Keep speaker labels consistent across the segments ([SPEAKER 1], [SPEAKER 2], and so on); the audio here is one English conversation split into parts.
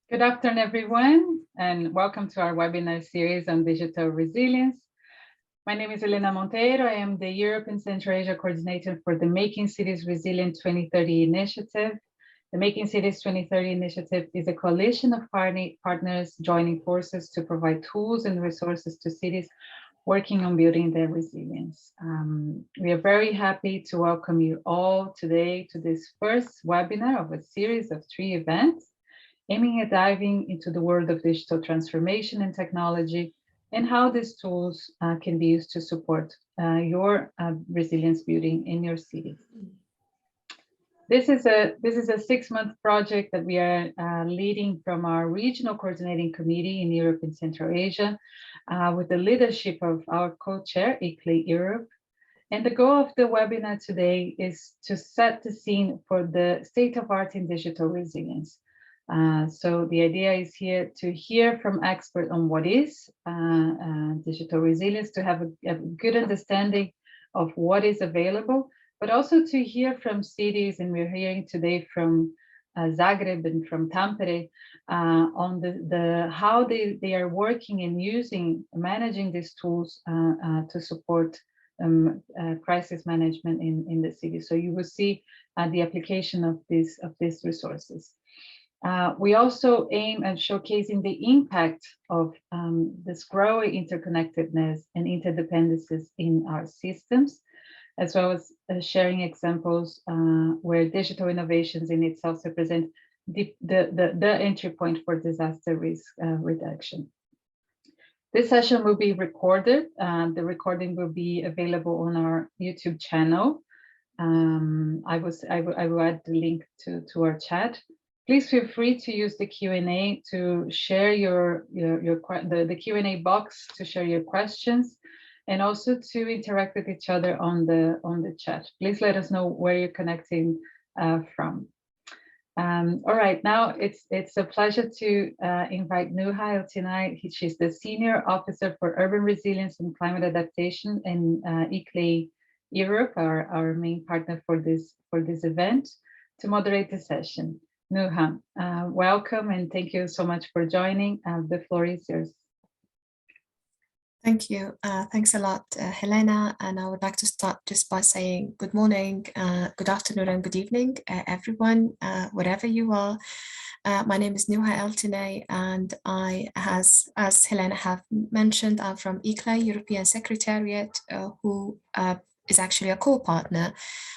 [SPEAKER 1] Good afternoon, everyone, and welcome to our webinar series on digital resilience. My name is Elena Monteiro. I am the Europe and Central Asia Coordinator for the Making Cities Resilient 2030 initiative. The Making Cities 2030 initiative is a coalition of partners joining forces to provide tools and resources to cities working on building their resilience. We are very happy to welcome you all today to this first webinar of a series of 3 events aiming at diving into the world of digital transformation and technology and how these tools can be used to support your resilience building in your cities. This is a 6-month project that we are leading from our regional coordinating committee in Europe and Central Asia with the leadership of our co-chair, ICLEI Europe. And the goal of the webinar today is to set the scene for the state of art in digital resilience. So the idea is here to hear from experts on what is digital resilience, to have a good understanding of what is available, but also to hear from cities, and we're hearing today from Zagreb and from Tampere on how they are working and managing these tools to support crisis management in the city. So you will see the application of these resources. We also aim at showcasing the impact of this growing interconnectedness and interdependencies in our systems, as well as sharing examples where digital innovations in itself represent the entry point for disaster risk reduction. This session will be recorded. The recording will be available on our YouTube channel. I will add the link to our chat. Please feel free to use the Q&A to share the Q&A box to share your questions, and also to interact with each other on the chat. Please let us know where you're connecting from. All right, now it's a pleasure to invite Nuha Eltinay. She's the Senior Officer for Urban Resilience and Climate Adaptation in ICLEI Europe, our main partner for this event, to moderate the session. Nuha, welcome and thank you so much for joining. The floor is yours.
[SPEAKER 2] Thank you. Thanks a lot, Helena. And I would like to start just by saying good morning, good afternoon, and good evening, everyone, wherever you are. My name is Nuha Eltinay, and as Helena have mentioned, I'm from ICLEI European Secretariat, who is actually a co-partner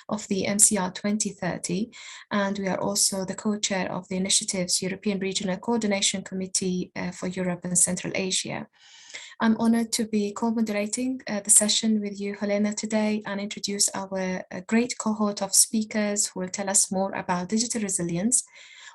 [SPEAKER 2] of the MRCR 2030, and we are also the co-chair of the initiative's European Regional Coordination Committee for Europe and Central Asia. I'm honored to be co-moderating the session with you, Helena, today, and introduce our great cohort of speakers who will tell us more about digital resilience.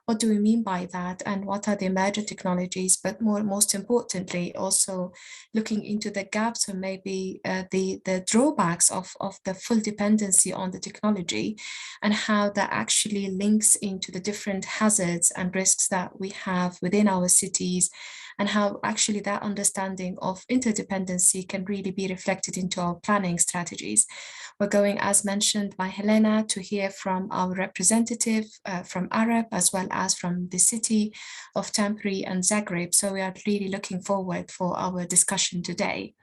[SPEAKER 2] What do we mean by that, and what are the emerging technologies, but most importantly, also looking into the gaps or maybe the drawbacks of the full dependency on the technology, and how that actually links into the different hazards and risks that we have within our cities, and how actually that understanding of interdependency can really be reflected into our planning strategies. We're going, as mentioned by Helena, to hear from our representative from Arab, as well as from the city of Tampere and Zagreb. So we are really looking forward for our discussion today.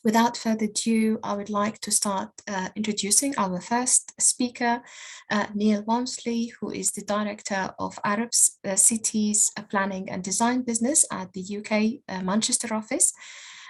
[SPEAKER 2] Without further ado, I would like to start introducing our first speaker, Neil Walmsley, who is the Director of Arab's Cities Planning and Design Business at the UK Manchester office.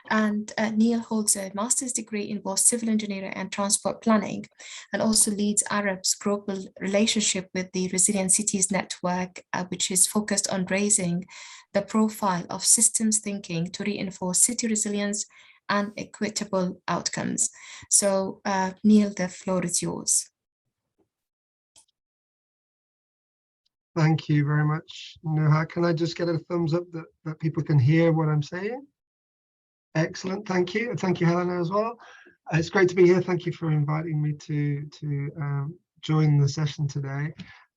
[SPEAKER 2] And Neil holds a master's degree in both civil engineering and transport planning, and also leads Arab's global relationship with the Resilient Cities Network, which is focused on raising the profile of systems thinking to reinforce city resilience and equitable outcomes. So Neil, the floor is yours.
[SPEAKER 3] Thank you very much, Nuha. Can I just get a thumbs up that people can hear what I'm saying? Excellent, thank you. And thank you, Helena, as well. It's great to be here. Thank you for inviting me to join the session today.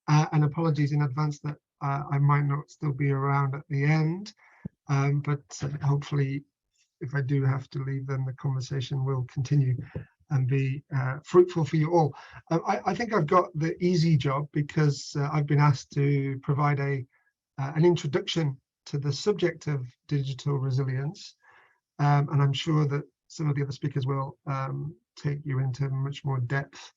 [SPEAKER 3] And apologies in advance that I might not still be around at the end, but hopefully if I do have to leave, then the conversation will continue and be fruitful for you all. I think I've got the easy job because I've been asked to provide a an introduction to the subject of digital resilience, and I'm sure that some of the other speakers will take you into much more depth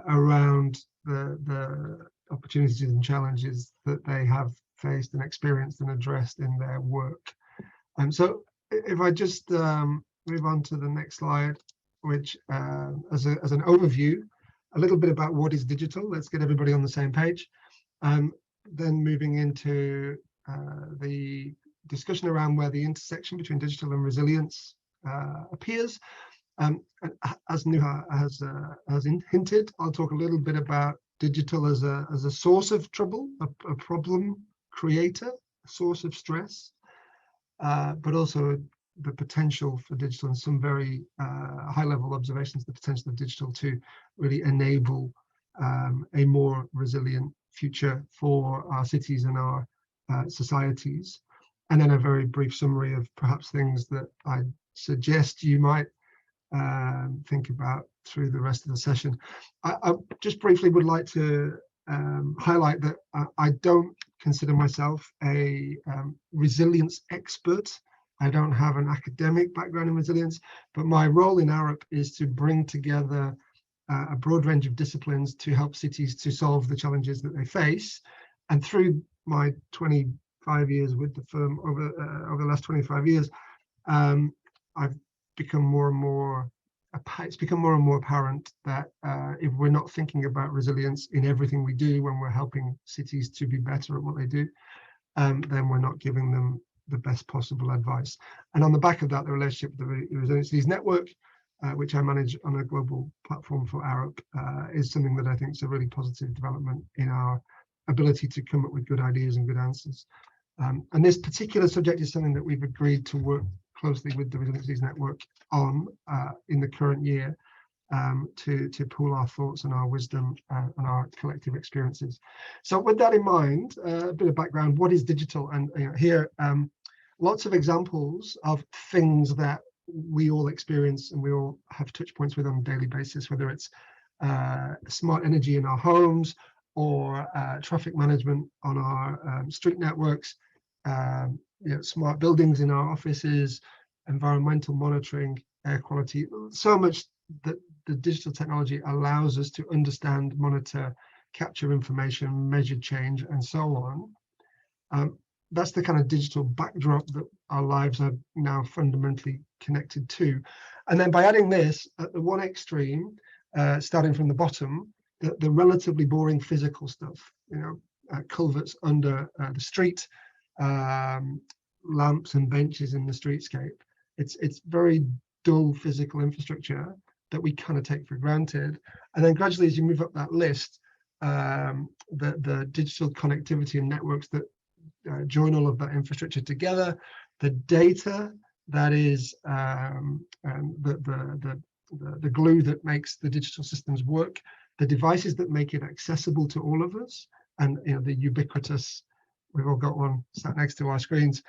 [SPEAKER 3] around the opportunities and challenges that they have faced and experienced and addressed in their work. And so if I just move on to the next slide, which as an overview, a little bit about what is digital. Let's get everybody on the same page. Then moving into the discussion around where the intersection between digital and resilience appears. As Nuha has hinted, I'll talk a little bit about digital as a source of trouble, a problem creator, a source of stress, but also the potential for digital and some very high-level observations, the potential of digital to really enable a more resilient future for our cities and our societies. And then a very brief summary of perhaps things that I suggest you might think about through the rest of the session. I just briefly would like to highlight that I don't consider myself a resilience expert. I don't have an academic background in resilience, but my role in Arup is to bring together a broad range of disciplines to help cities to solve the challenges that they face. And through my 25 years with the firm, over the last 25 years, I've become more and more, it's become more and more apparent that if we're not thinking about resilience in everything we do when we're helping cities to be better at what they do, then we're not giving them the best possible advice. And on the back of that, the relationship with the Resilience Network, which I manage on a global platform for Arup, is something that I think is a really positive development in our ability to come up with good ideas and good answers. And this particular subject is something that we've agreed to work closely with the Resilience Network on in the current year, to pool our thoughts and our wisdom and our collective experiences. So with that in mind, a bit of background, what is digital? And here, lots of examples of things that we all experience and we all have touch points with on a daily basis, whether it's smart energy in our homes or traffic management on our street networks, smart buildings in our offices, environmental monitoring, air quality, so much that the digital technology allows us to understand, monitor, capture information, measure change, and so on. That's the kind of digital backdrop that our lives are now fundamentally connected to. And then by adding this at the one extreme, starting from the bottom, the relatively boring physical stuff, culverts under the street, lamps and benches in the streetscape. It's very dull physical infrastructure that we kind of take for granted. And then gradually, as you move up that list, the digital connectivity and networks that join all of that infrastructure together, the data that is the glue that makes the digital systems work, the devices that make it accessible to all of us, and the ubiquitous, we've all got one sat next to our screens,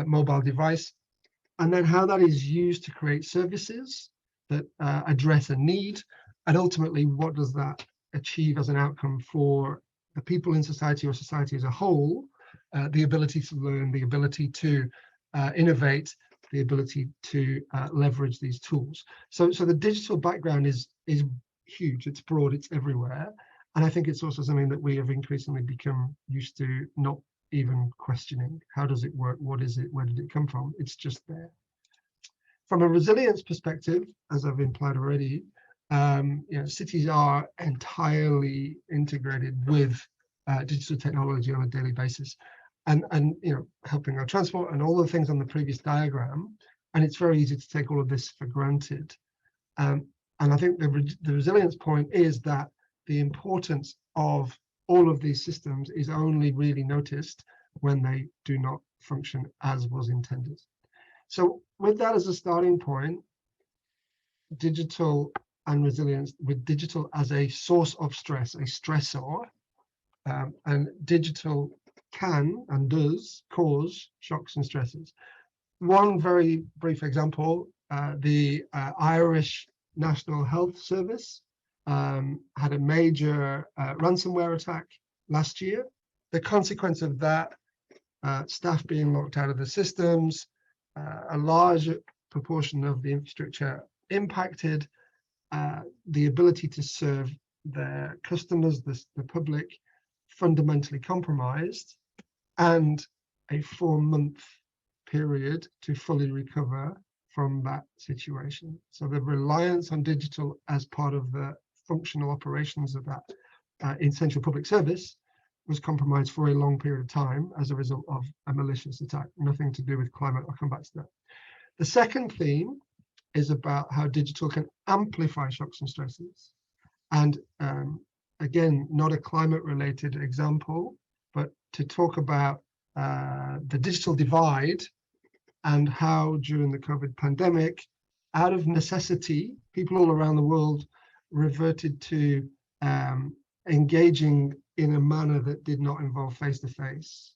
[SPEAKER 3] mobile device, and then how that is used to create services that address a need, and ultimately what does that achieve as an outcome for the people in society or society as a whole, the ability to learn, the ability to innovate, the ability to leverage these tools. So the digital background is huge, it's broad, it's everywhere. And I think it's also something that we have increasingly become used to not even questioning. How does it work? What is it? Where did it come from? It's just there. From a resilience perspective, as I've implied already, cities are entirely integrated with digital technology on a daily basis, and helping our transport and all the things on the previous diagram. And it's very easy to take all of this for granted. And I think the resilience point is that the importance of all of these systems is only really noticed when they do not function as was intended. So with that as a starting point, digital and resilience, with digital as a source of stress, a stressor, and digital can and does cause shocks and stresses. One very brief example, the Irish National Health Service had a major ransomware attack last year. the consequence of that, staff being locked out of the systems, a large proportion of the infrastructure impacted, the ability to serve their customers, the public, fundamentally compromised, and a 4-month period to fully recover from that situation. So the reliance on digital as part of the functional operations of that essential public service was compromised for a long period of time as a result of a malicious attack. Nothing to do with climate. I'll come back to that. The second theme is about how digital can amplify shocks and stresses. And again, not a climate related example, but to talk about the digital divide and how during the COVID pandemic, out of necessity, people all around the world reverted to engaging in a manner that did not involve face-to-face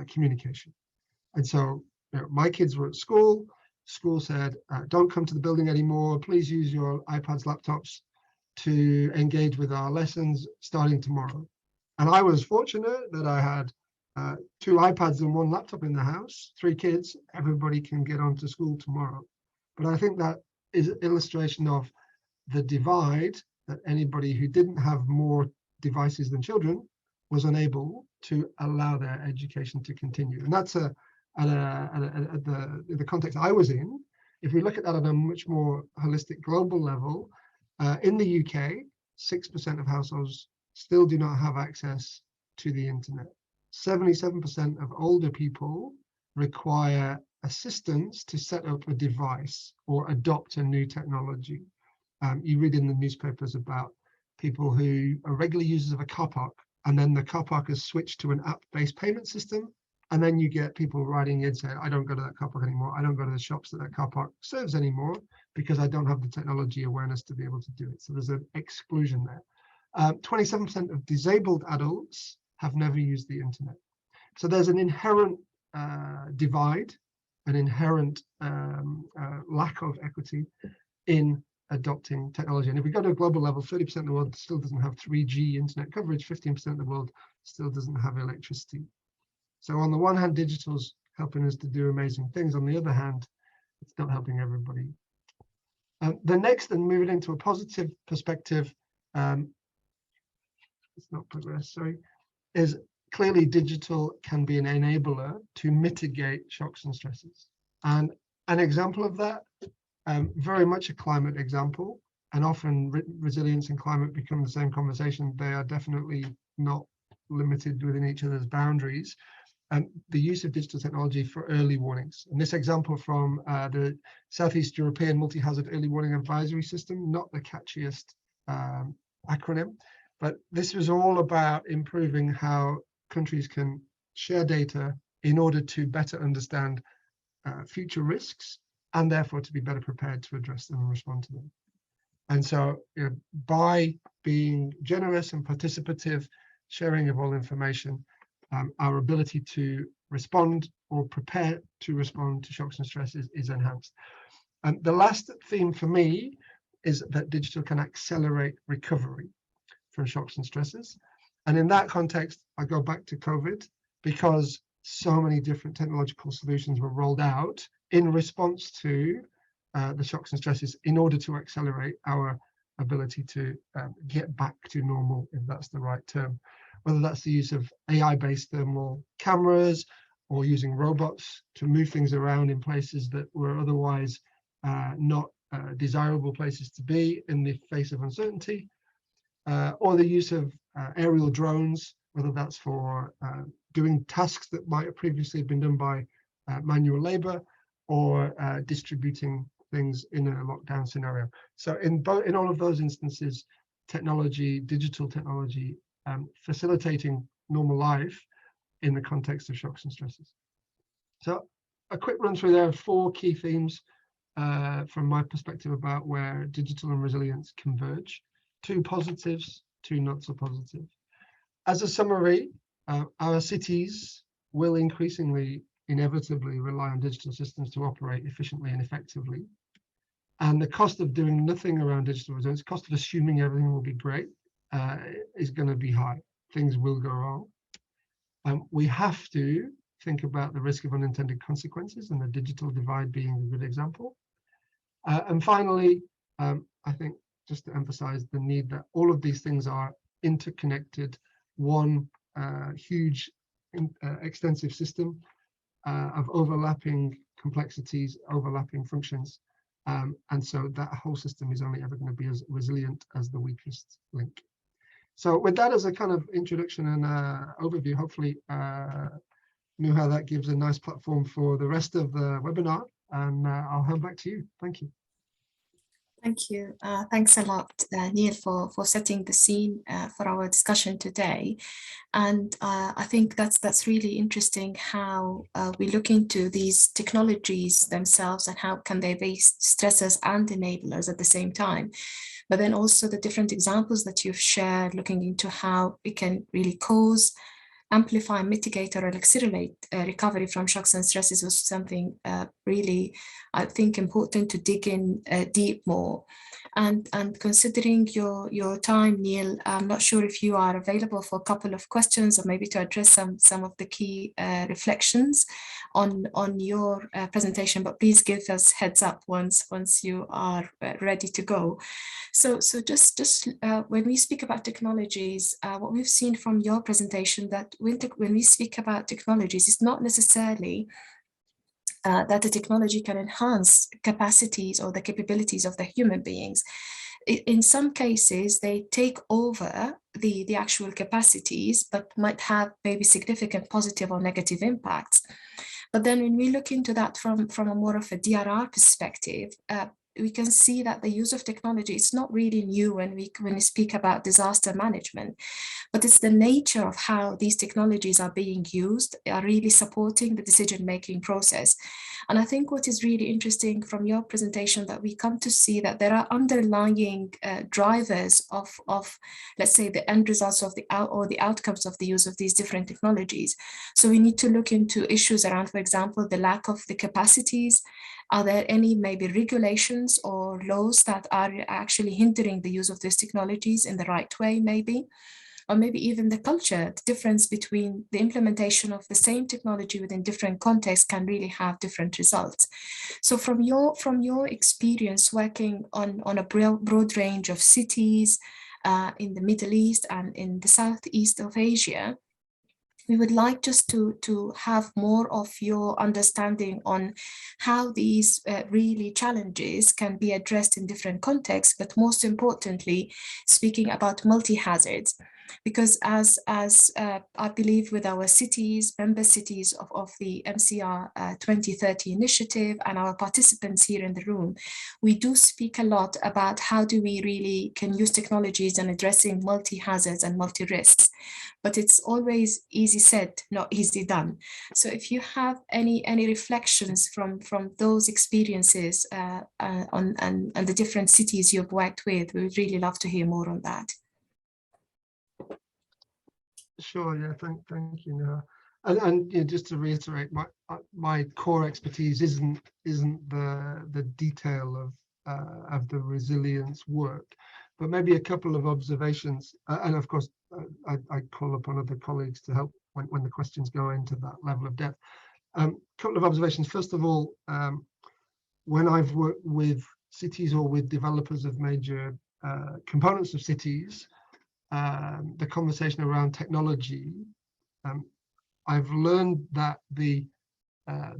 [SPEAKER 3] communication. And so, you know, my kids were at school. School said, don't come to the building anymore. Please use your iPads, laptops to engage with our lessons starting tomorrow. And I was fortunate that I had 2 iPads and 1 laptop in the house, 3 kids. Everybody can get on to school tomorrow. But I think that is an illustration of the divide, that anybody who didn't have more devices than children was unable to allow their education to continue. And that's the context I was in. If we look at that on a much more holistic global level, in the UK, 6% of households still do not have access to the internet. 77% of older people require assistance to set up a device or adopt a new technology. You read in the newspapers about people who are regular users of a car park, and then the car park has switched to an app-based payment system. And then you get people writing in saying, I don't go to that car park anymore. I don't go to the shops that car park serves anymore because I don't have the technology awareness to be able to do it. So there's an exclusion there. 27% of disabled adults have never used the internet. So there's an inherent divide, an inherent lack of equity in adopting technology. And if we go to a global level, 30% of the world still doesn't have 3G internet coverage, 15% of the world still doesn't have electricity. So on the one hand, digital's helping us to do amazing things. On the other hand, it's not helping everybody. The next, and moving into a positive perspective, it's not progress, sorry, is clearly digital can be an enabler to mitigate shocks and stresses. And an example of that, very much a climate example, and often resilience and climate become the same conversation. They are definitely not limited within each other's boundaries. The use of digital technology for early warnings. And this example from the Southeast European Multi-Hazard Early Warning Advisory System, not the catchiest acronym, but this was all about improving how countries can share data in order to better understand future risks and therefore to be better prepared to address them and respond to them. And so, you know, by being generous and participative, sharing of all information, our ability to respond or prepare to respond to shocks and stresses is enhanced. And the last theme for me is that digital can accelerate recovery from shocks and stresses. And in that context, I go back to COVID because so many different technological solutions were rolled out in response to the shocks and stresses in order to accelerate our ability to get back to normal, if that's the right term. Whether that's the use of AI-based thermal cameras or using robots to move things around in places that were otherwise not desirable places to be in the face of uncertainty, or the use of aerial drones, whether that's for doing tasks that might have previously been done by manual labor, or distributing things in a lockdown scenario. So in all of those instances, technology, digital technology, facilitating normal life in the context of shocks and stresses. So a quick run through there of 4 key themes from my perspective about where digital and resilience converge. 2 positives, 2 not so positive. As a summary, our cities will increasingly, inevitably rely on digital systems to operate efficiently and effectively. And the cost of doing nothing around digital resilience, the cost of assuming everything will be great, is going to be high. Things will go wrong. We have to think about the risk of unintended consequences, and the digital divide being a good example. And finally, I think just to emphasize the need that all of these things are interconnected, one huge extensive system of overlapping complexities, overlapping functions. And so that whole system is only ever going to be as resilient as the weakest link. So with that as a kind of introduction and overview, hopefully, Nuha, that gives a nice platform for the rest of the webinar. And I'll hand back to you. Thank you.
[SPEAKER 2] Thank you. Thanks a lot, Neil, for setting the scene for our discussion today. And I think that's really interesting how we look into these technologies themselves and how can they be stressors and enablers at the same time. But then also the different examples that you've shared, looking into how it can really cause, amplify, mitigate, or accelerate recovery from shocks and stresses was something really, I think, important to dig in deep more. And considering your time, Neil, I'm not sure if you are available for a couple of questions or maybe to address some of the key reflections on your presentation, but please give us heads up once you are ready to go. So just when we speak about technologies, what we've seen from your presentation, that when we speak about technologies, it's not necessarily that the technology can enhance capacities or the capabilities of the human beings. In some cases, they take over the actual capacities, but might have maybe significant positive or negative impacts. But then when we look into that from a more of a DRR perspective, we can see that the use of technology is not really new when we speak about disaster management, but it's the nature of how these technologies are being used are really supporting the decision-making process. And I think what is really interesting from your presentation that we come to see that there are underlying drivers of, let's say, the end results of the outcomes of the use of these different technologies. So we need to look into issues around, for example, the lack of the capacities. Are there any maybe regulations or laws that are actually hindering the use of these technologies in the right way, maybe? Or maybe even the culture, the difference between the implementation of the same technology within different contexts can really have different results. So from your experience working on a broad range of cities in the Middle East and in the Southeast of Asia, we would like just to have more of your understanding on how these really challenges can be addressed in different contexts, but most importantly, speaking about multi-hazards. Because as I believe with our cities, member cities of the MRCR 2030 initiative and our participants here in the room, we do speak a lot about how do we really can use technologies in addressing multi-hazards and multi-risks. But it's always easy said, not easy done. So if you have any reflections from those experiences and the different cities you've worked with, we would really love to hear more on that.
[SPEAKER 3] Sure, yeah, thank you, Noah. And you know, just to reiterate, my core expertise isn't the detail of the resilience work, but maybe a couple of observations. And of course, I call upon other colleagues to help when the questions go into that level of depth. Couple of observations. First of all, when I've worked with cities or with developers of major components of cities, the conversation around technology, I've learned that the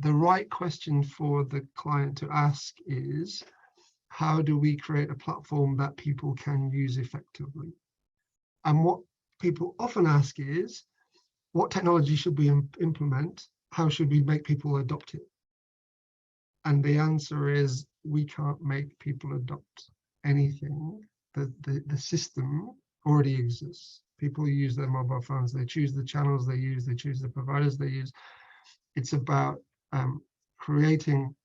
[SPEAKER 3] right question for the client to ask is, how do we create a platform that people can use effectively? And what people often ask is, what technology should we implement? How should we make people adopt it? And the answer is, we can't make people adopt anything. The system already exists. People use their mobile phones, they choose the channels they use, they choose the providers they use. It's about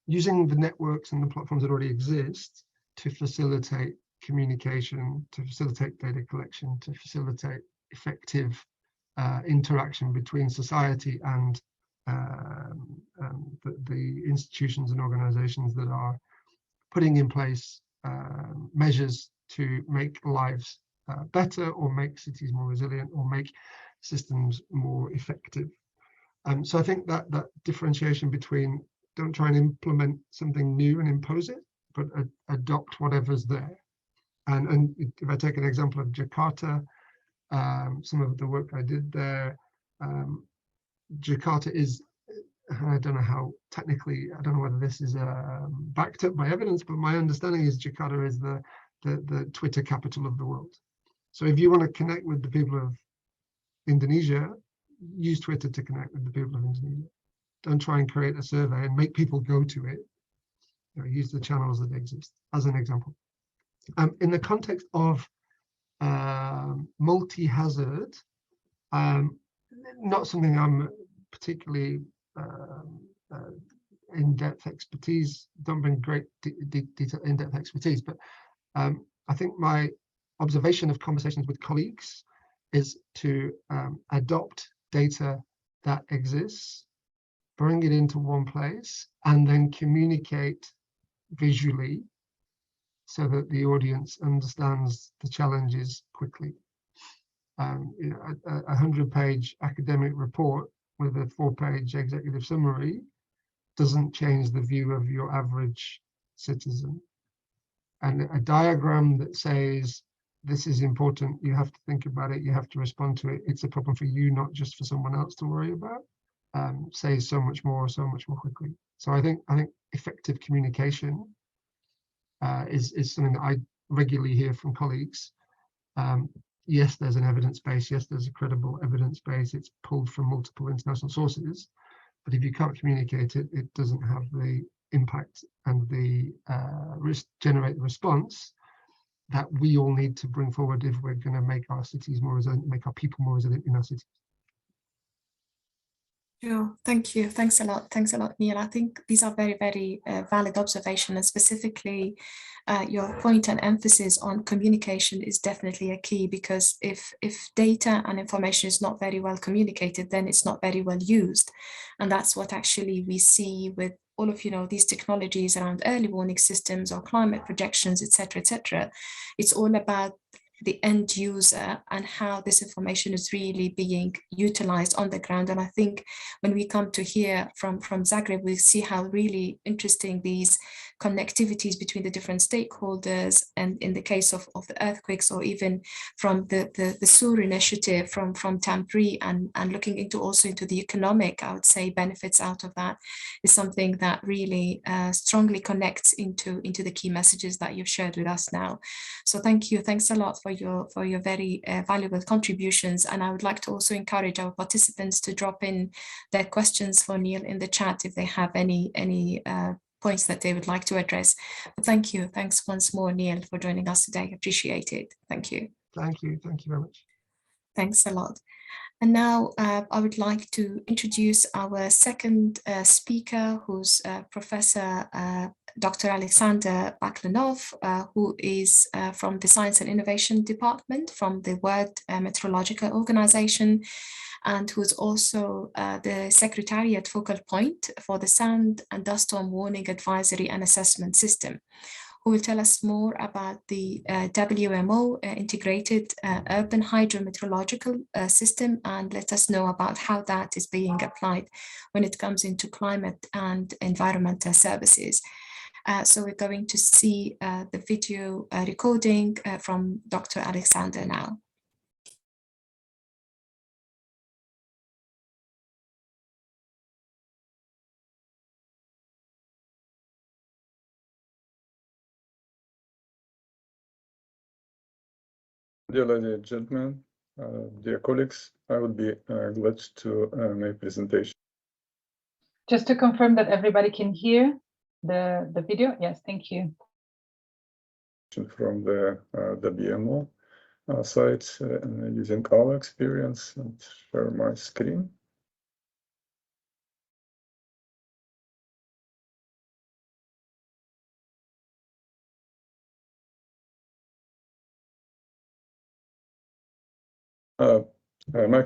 [SPEAKER 3] using the networks and the platforms that already exist to facilitate communication, to facilitate data collection, to facilitate effective interaction between society and the institutions and organizations that are putting in place measures to make lives better, or make cities more resilient, or make systems more effective. So I think that differentiation between don't try and implement something new and impose it, but adopt whatever's there. And if I take an example of Jakarta, some of the work I did there, Jakarta is, I don't know how technically, I don't know whether this is backed up by evidence, but my understanding is Jakarta is the Twitter capital of the world. So if you want to connect with the people of Indonesia, use Twitter to connect with the people of Indonesia. Don't try and create a survey and make people go to it. You know, use the channels that exist, as an example. In the context of multi-hazard, not something I'm particularly in-depth expertise, don't bring great in-depth expertise, but I think my observation of conversations with colleagues is to adopt data that exists, bring it into one place, and then communicate visually so that the audience understands the challenges quickly. You know, a 100-page academic report with a 4-page executive summary doesn't change the view of your average citizen. And a diagram that says, this is important, you have to think about it, you have to respond to it, it's a problem for you, not just for someone else to worry about, says so much more quickly. So I think effective communication is something that I regularly hear from colleagues. Yes, there's an evidence base, yes, there's a credible evidence base, it's pulled from multiple international sources, but if you can't communicate it, it doesn't have the impact and the generate the response that we all need to bring forward if we're going to make our cities more resilient, make our people more resilient in our cities.
[SPEAKER 2] Sure, thank you. Thanks a lot, Neil. I think these are very, very valid observations, and specifically your point and emphasis on communication is definitely a key, because if data and information is not very well communicated, then it's not very well used. And that's what actually we see with all of these technologies around early warning systems or climate projections, etc. It's all about the end user and how this information is really being utilized on the ground. And I think when we come to hear from Zagreb, we see how really interesting these connectivities between the different stakeholders, and in the case of the earthquakes, or even from the SUR initiative from Tampere, and looking into also into the economic, I would say, benefits out of that, is something that really strongly connects into the key messages that you've shared with us now. So thank you, thanks a lot for your very valuable contributions. And I would like to also encourage our participants to drop in their questions for Neil in the chat if they have any points that they would like to address. But thank you. Thanks once more, Neil, for joining us today. Appreciate it. Thank you.
[SPEAKER 3] Thank you. Thank you very much.
[SPEAKER 2] Thanks a lot. And now I would like to introduce our second speaker, who's Professor Dr. Alexander Baklanov, who is from the Science and Innovation Department from the World Meteorological Organization, and who's also the Secretariat focal point for the Sand and Dust Storm Warning Advisory and Assessment System, who will tell us more about the WMO integrated urban hydrometeorological system, and let us know about how that is being applied when it comes into climate and environmental services. So we're going to see the video recording from Dr. Alexander now.
[SPEAKER 4] Dear ladies and gentlemen, dear colleagues, I would be glad to make presentation.
[SPEAKER 1] Just to confirm that everybody can hear the video. Yes, thank you.
[SPEAKER 4] From the WMO site using our experience, and share my screen. My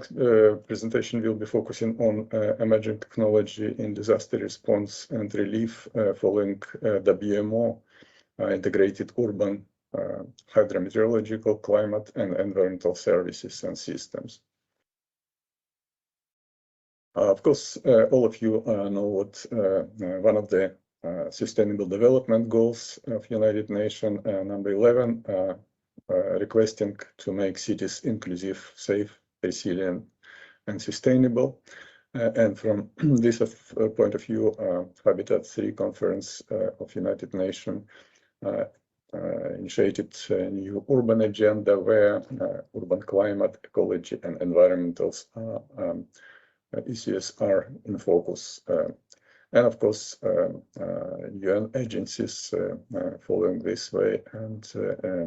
[SPEAKER 4] presentation will be focusing on emerging technology in disaster response and relief following WMO integrated urban hydrometeorological, climate and environmental services and systems. Of course, all of you know what one of the Sustainable Development Goals of United Nations, number 11, requesting to make cities inclusive, safe, resilient, and sustainable. And from this point of view, Habitat 3 Conference of United Nations initiated a new urban agenda where urban climate, ecology, and environmental issues are in focus. And of course, UN agencies following this way, and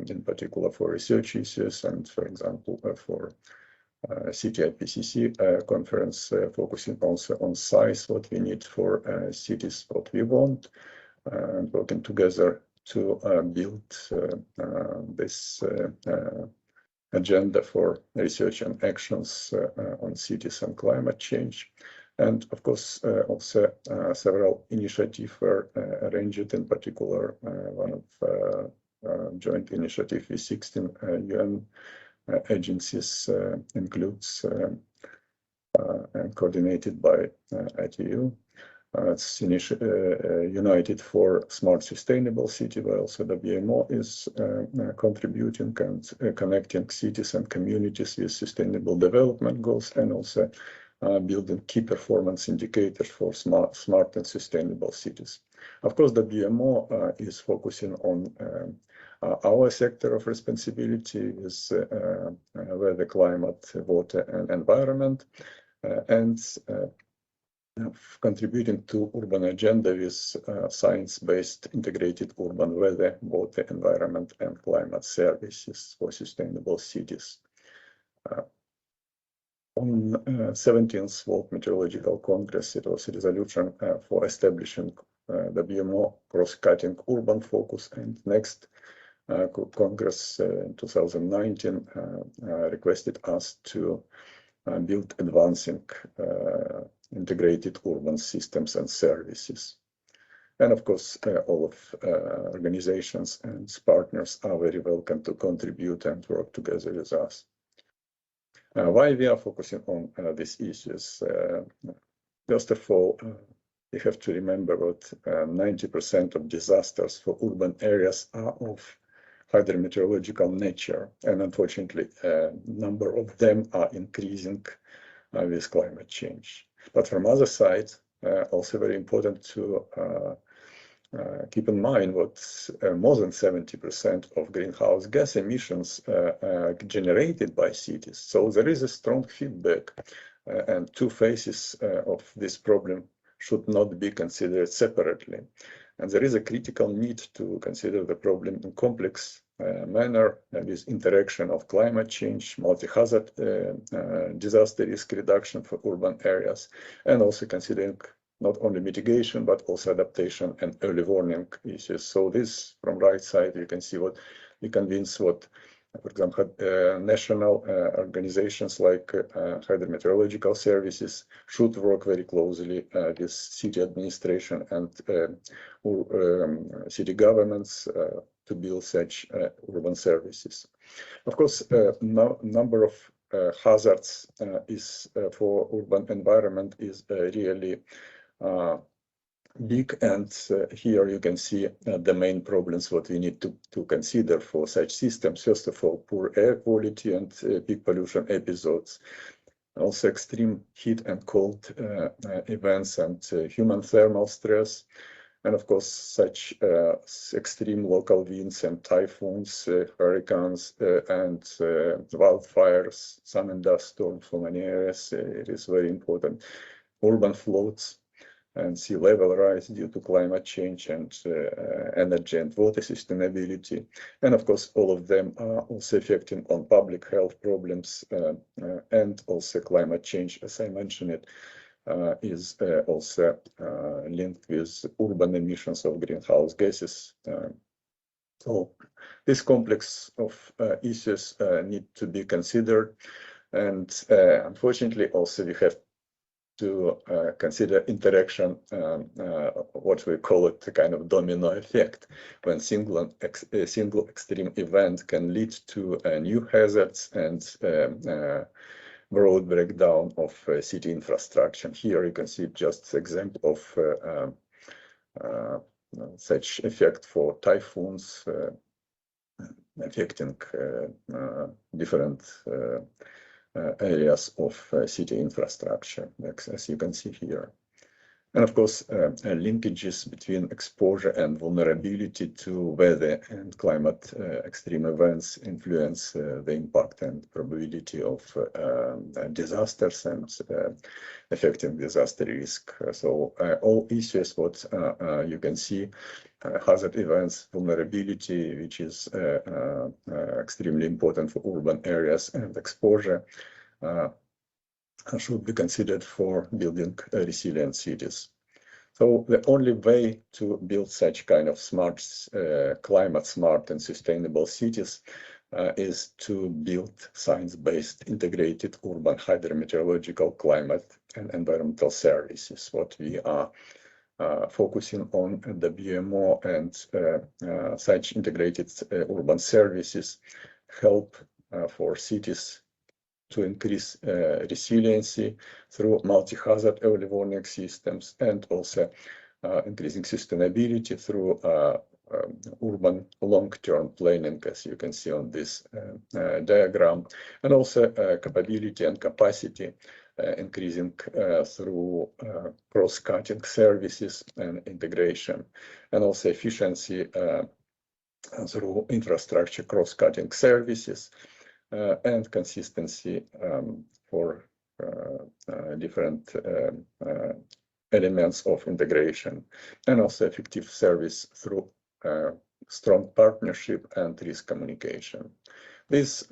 [SPEAKER 4] in particular for research issues, and for example, for City IPCC conference focusing also on size, what we need for cities, what we want, and working together to build this agenda for research and actions on cities and climate change. And of course, also several initiatives were arranged, in particular, one of joint initiative with 16 UN agencies includes and coordinated by ITU. It's United for Smart Sustainable City, where also the WMO is contributing and connecting cities and communities with sustainable development goals, and also building key performance indicators for smart and sustainable cities. Of course, the WMO is focusing on our sector of responsibility is where the climate, water, and environment, and contributing to urban agenda with science-based integrated urban weather, water, environment, and climate services for sustainable cities. On 17th World Meteorological Congress, it was a resolution for establishing WMO cross-cutting urban focus, and next Congress in 2019 requested us to build advancing integrated urban systems and services. And of course, all of organizations and partners are very welcome to contribute and work together with us. Why we are focusing on these issues? First of all, we have to remember that 90% of disasters for urban areas are of hydrometeorological nature, and unfortunately, a number of them are increasing with climate change. But from other side, also very important to keep in mind what more than 70% of greenhouse gas emissions generated by cities. So there is a strong feedback, and two phases of this problem should not be considered separately. And there is a critical need to consider the problem in complex manner with interaction of climate change, multi-hazard disaster risk reduction for urban areas, and also considering not only mitigation, but also adaptation and early warning issues. So this, from right side, you can see what we convince what, for example, national organizations like hydrometeorological services should work very closely with city administration and city governments to build such urban services. Of course, number of hazards is for urban environment is really big, and here you can see the main problems what we need to consider for such systems. First of all, poor air quality and peak pollution episodes, also extreme heat and cold events and human thermal stress, and of course such extreme local winds and typhoons, hurricanes, and wildfires, sun and dust storms for many areas. It is very important. Urban floods and sea level rise due to climate change and energy and water sustainability. And of course, all of them are also affecting on public health problems, and also climate change, as I mentioned it, is also linked with urban emissions of greenhouse gases. So this complex of issues need to be considered. And unfortunately, also we have to consider interaction, what we call it, a kind of domino effect, when single extreme event can lead to new hazards and broad breakdown of city infrastructure. Here you can see just example of such effect for typhoons affecting different areas of city infrastructure, as you can see here. And of course, linkages between exposure and vulnerability to weather and climate extreme events influence the impact and probability of disasters and affecting disaster risk. So all issues what you can see, hazard events, vulnerability, which is extremely important for urban areas, and exposure should be considered for building resilient cities. So the only way to build such kind of smart, climate smart and sustainable cities is to build science-based integrated urban hydrometeorological, climate and environmental services. What we are focusing on the WMO, and such integrated urban services help for cities to increase resiliency through multi-hazard early warning systems, and also increasing sustainability through urban long-term planning, as you can see on this diagram, and also capability and capacity increasing through cross-cutting services and integration, and also efficiency through infrastructure cross-cutting services, and consistency for different elements of integration, and also effective service through strong partnership and risk communication. This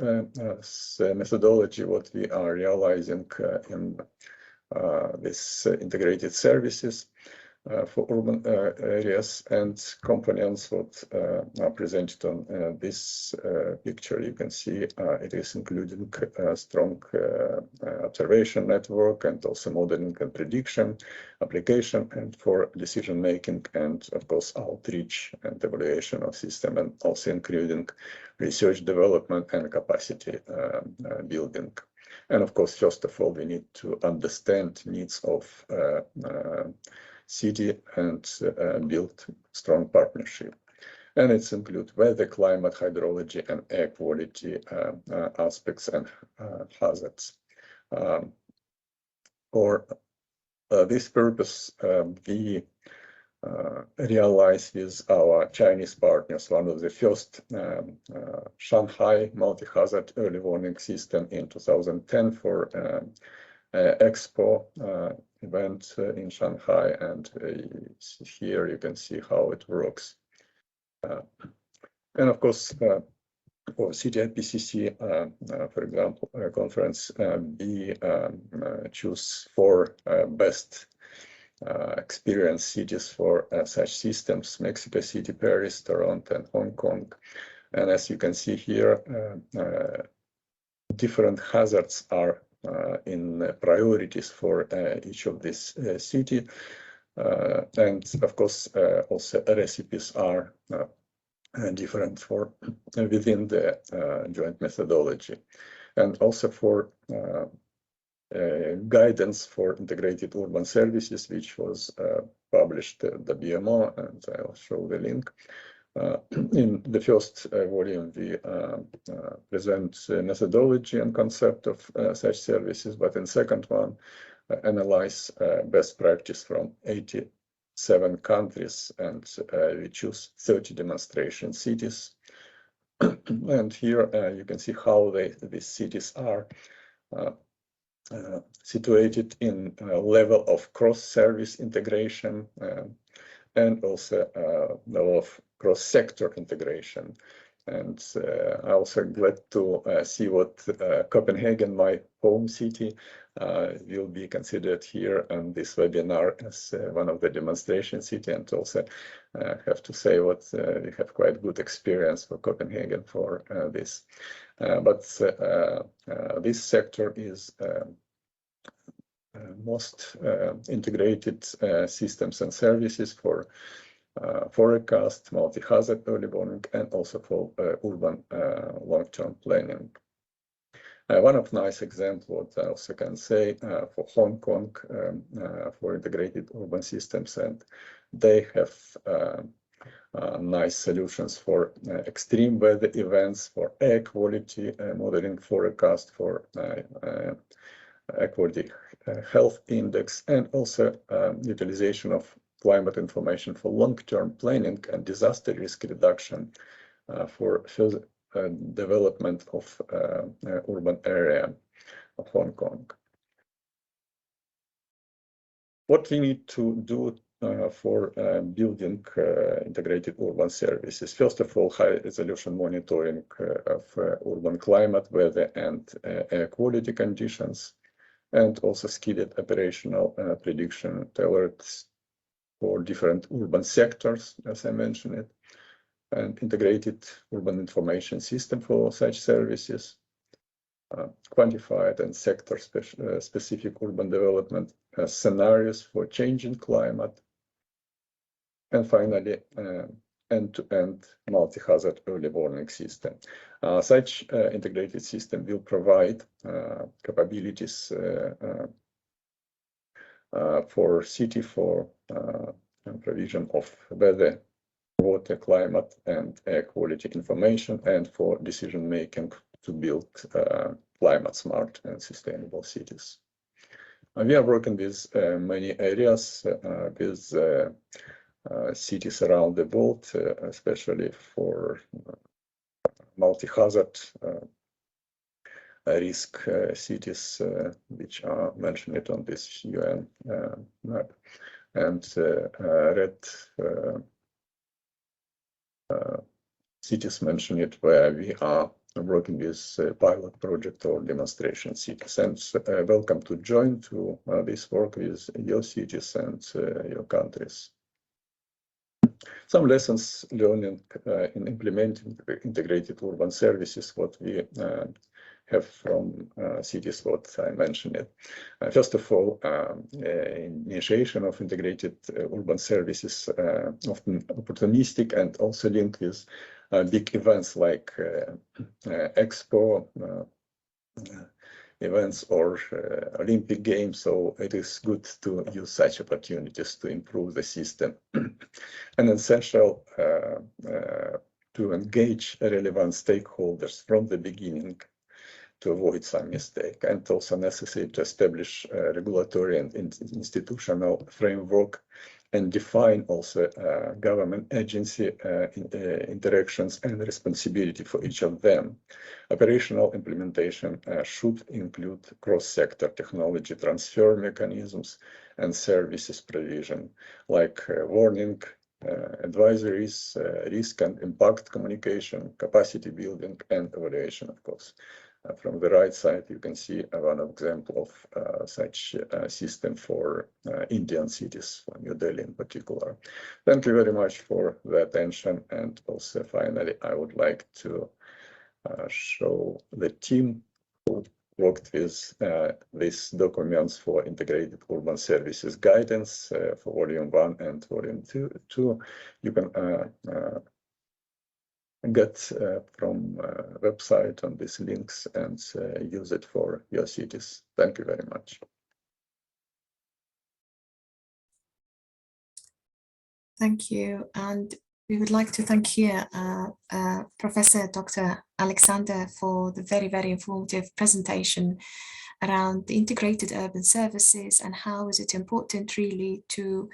[SPEAKER 4] methodology, what we are realizing in this integrated services for urban areas and components, what are presented on this picture. You can see it is including a strong observation network, and also modeling and prediction application, and for decision making, and of course outreach and evaluation of system, and also including research development and capacity building. And of course, first of all, we need to understand needs of city and build strong partnership. And it's include weather, climate, hydrology, and air quality aspects and hazards. For this purpose, we realized with our Chinese partners one of the first Shanghai multi-hazard early warning system in 2010 for Expo event in Shanghai, and here you can see how it works. And of course, for city IPCC, for example, conference, we choose 4 best experienced cities for such systems: Mexico City, Paris, Toronto, and Hong Kong. And as you can see here, different hazards are in priorities for each of this city, and of course also recipes are different for within the joint methodology, and also for guidance for integrated urban services, which was published at the BMO, and I'll show the link. In the first volume, we present methodology and concept of such services, but in second one, analyze best practice from 87 countries, and we choose 30 demonstration cities. And here you can see how these cities are situated in level of cross-service integration, and also level of cross-sector integration. And I'm also glad to see what Copenhagen, my home city, will be considered here on this webinar as one of the demonstration city. And also have to say what we have quite good experience for Copenhagen for this. But this sector is most integrated systems and services for forecast, multi-hazard early warning, and also for urban long-term planning. One of nice examples I also can say for Hong Kong for integrated urban systems, and they have nice solutions for extreme weather events, for air quality modeling forecast, for air quality health index, and also utilization of climate information for long-term planning and disaster risk reduction for further development of urban area of Hong Kong. What we need to do for building integrated urban services. First of all, high resolution monitoring of urban climate, weather, and air quality conditions, and also skilled operational prediction alerts for different urban sectors, as I mentioned it, and integrated urban information system for such services, quantified and sector-specific urban development scenarios for changing climate, and finally, end-to-end multi-hazard early warning system. Such integrated system will provide capabilities for city for provision of weather, water, climate, and air quality information, and for decision making to build climate smart and sustainable cities. We are working with many areas, with cities around the world, especially for multi-hazard risk cities, which are mentioned on this UN map, and red cities mentioned it, where we are working with pilot project or demonstration cities. And welcome to join to this work with your cities and your countries. Some lessons learned in implementing integrated urban services, what we have from cities, what I mentioned it. First of all, initiation of integrated urban services often opportunistic and also linked with big events like Expo events or Olympic Games. So it is good to use such opportunities to improve the system. And essential to engage relevant stakeholders from the beginning to avoid some mistake, and also necessary to establish regulatory and institutional framework and define also government agency interactions and responsibility for each of them. Operational implementation should include cross-sector technology transfer mechanisms and services provision, like warning, advisories, risk and impact communication, capacity building, and evaluation, of course. From the right side, you can see one example of such a system for Indian cities, for New Delhi in particular. Thank you very much for the attention. And also, finally, I would like to show the team who worked with these documents for integrated urban services guidance for volume 1 and volume 2. You can get from website on these links and use it for your cities. Thank you very much.
[SPEAKER 2] Thank you. And we would like to thank here Professor Dr. Alexander for the very, very informative presentation around the integrated urban services and how is it important really to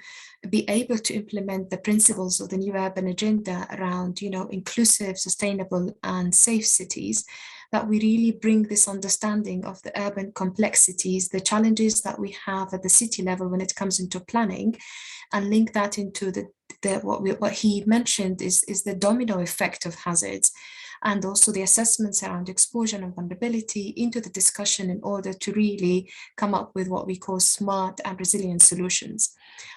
[SPEAKER 2] be able to implement the principles of the new urban agenda around, inclusive, sustainable and safe cities, that we really bring this understanding of the urban complexities, the challenges that we have at the city level when it comes into planning, and link that into what he mentioned is the domino effect of hazards, and also the assessments around exposure and vulnerability into the discussion in order to really come up with what we call smart and resilient solutions.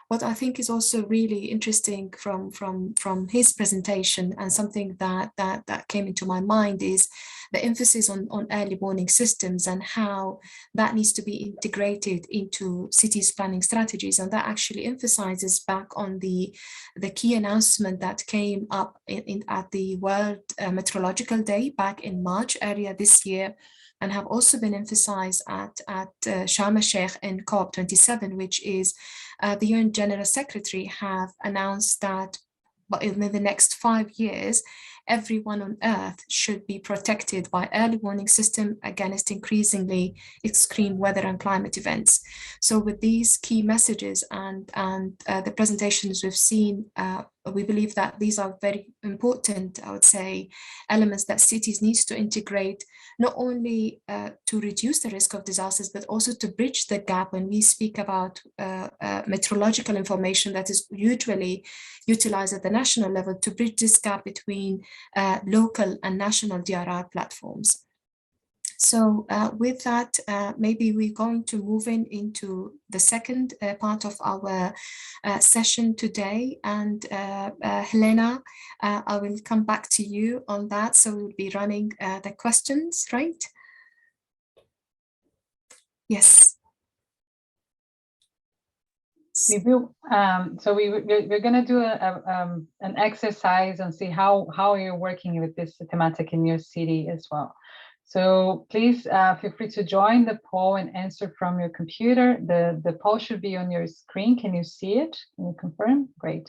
[SPEAKER 2] What I think is also really interesting from his presentation, and something that came into my mind, is the emphasis on early warning systems and how that needs to be integrated into cities planning strategies. And that actually emphasizes back on the key announcement that came up at the World Meteorological Meteorological Day back in March earlier this year, and have also been emphasized at Sharm el-Sheikh in COP27, which is the UN General Secretary have announced that in the next 5 years, everyone on Earth should be protected by early warning system against increasingly extreme weather and climate events. So with these key messages and the presentations we've seen, we believe that these are very important, I would say, elements that cities need to integrate, not only to reduce the risk of disasters, but also to bridge the gap when we speak about meteorological information that is usually utilized at the national level, to bridge this gap between local and national DRR platforms. So with that, maybe we're going to move into the second part of our session today. And Helena, I will come back to you on that. So we'll be running the questions, right? Yes.
[SPEAKER 1] We will, so we're going to do an exercise and see how you're working with this thematic in your city as well. So please feel free to join the poll and answer from your computer. The poll should be on your screen. Can you see it? Can you confirm? Great.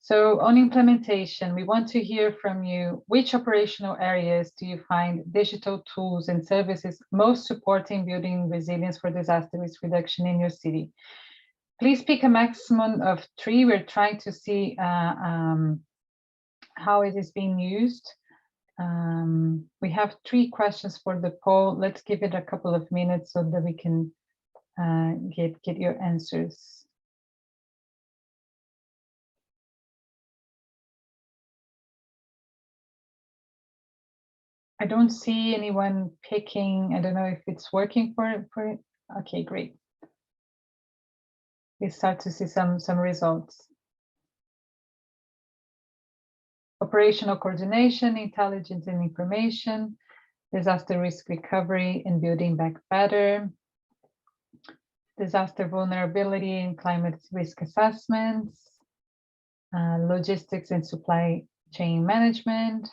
[SPEAKER 1] So on implementation, we want to hear from you. Which operational areas do you find digital tools and services most supporting building resilience for disaster risk reduction in your city? Please pick a maximum of 3. We're trying to see how it is being used. We have 3 questions for the poll. Let's give it a couple of minutes so that we can get your answers. I don't see anyone picking. I don't know if it's working for it. Okay, great. We start to see some results. Operational coordination, intelligence and information, disaster risk recovery and building back better, disaster vulnerability and climate risk assessments, logistics and supply chain management,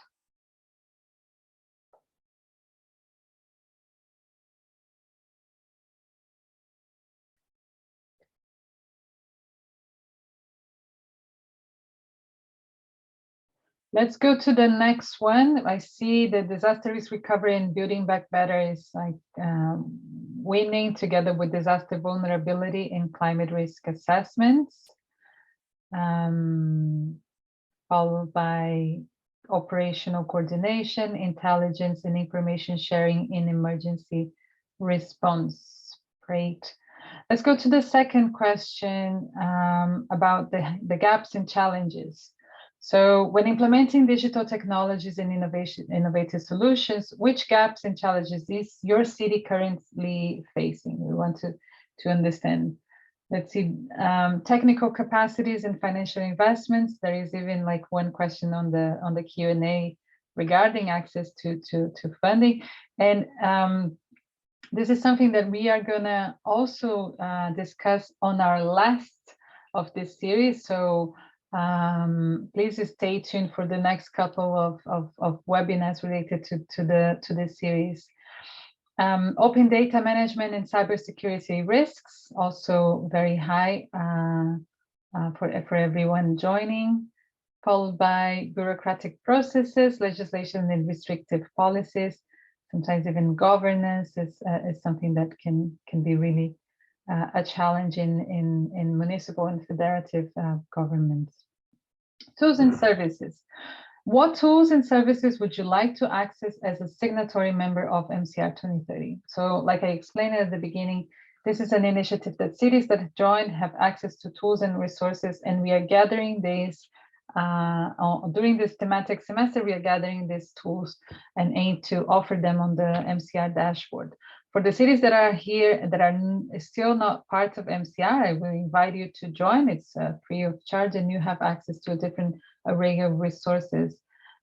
[SPEAKER 1] let's go to the next one. I see the disaster risk recovery and building back better is like winning together with disaster vulnerability and climate risk assessments, followed by operational coordination, intelligence and information sharing in emergency response. Great. Let's go to the second question about the gaps and challenges. So when implementing digital technologies and innovative solutions, which gaps and challenges is your city currently facing? We want to understand. Let's see, technical capacities and financial investments. There is even like one question on the Q&A regarding access to funding. And this is something that we are gonna also discuss on our last of this series. So please stay tuned for the next couple of webinars related to this series. Open data management and cybersecurity risks, also very high for everyone joining, followed by bureaucratic processes, legislation and restrictive policies. Sometimes even governance is something that can be really a challenge in municipal and federative governments. Tools and services. What tools and services would you like to access as a signatory member of MRCR 2030? So like I explained at the beginning, this is an initiative that cities that have joined have access to tools and resources, and we are gathering these during this thematic semester. We are gathering these tools and aim to offer them on the MRCR dashboard. For the cities that are here that are still not part of MRCR, I will invite you to join. It's free of charge, and you have access to a different array of resources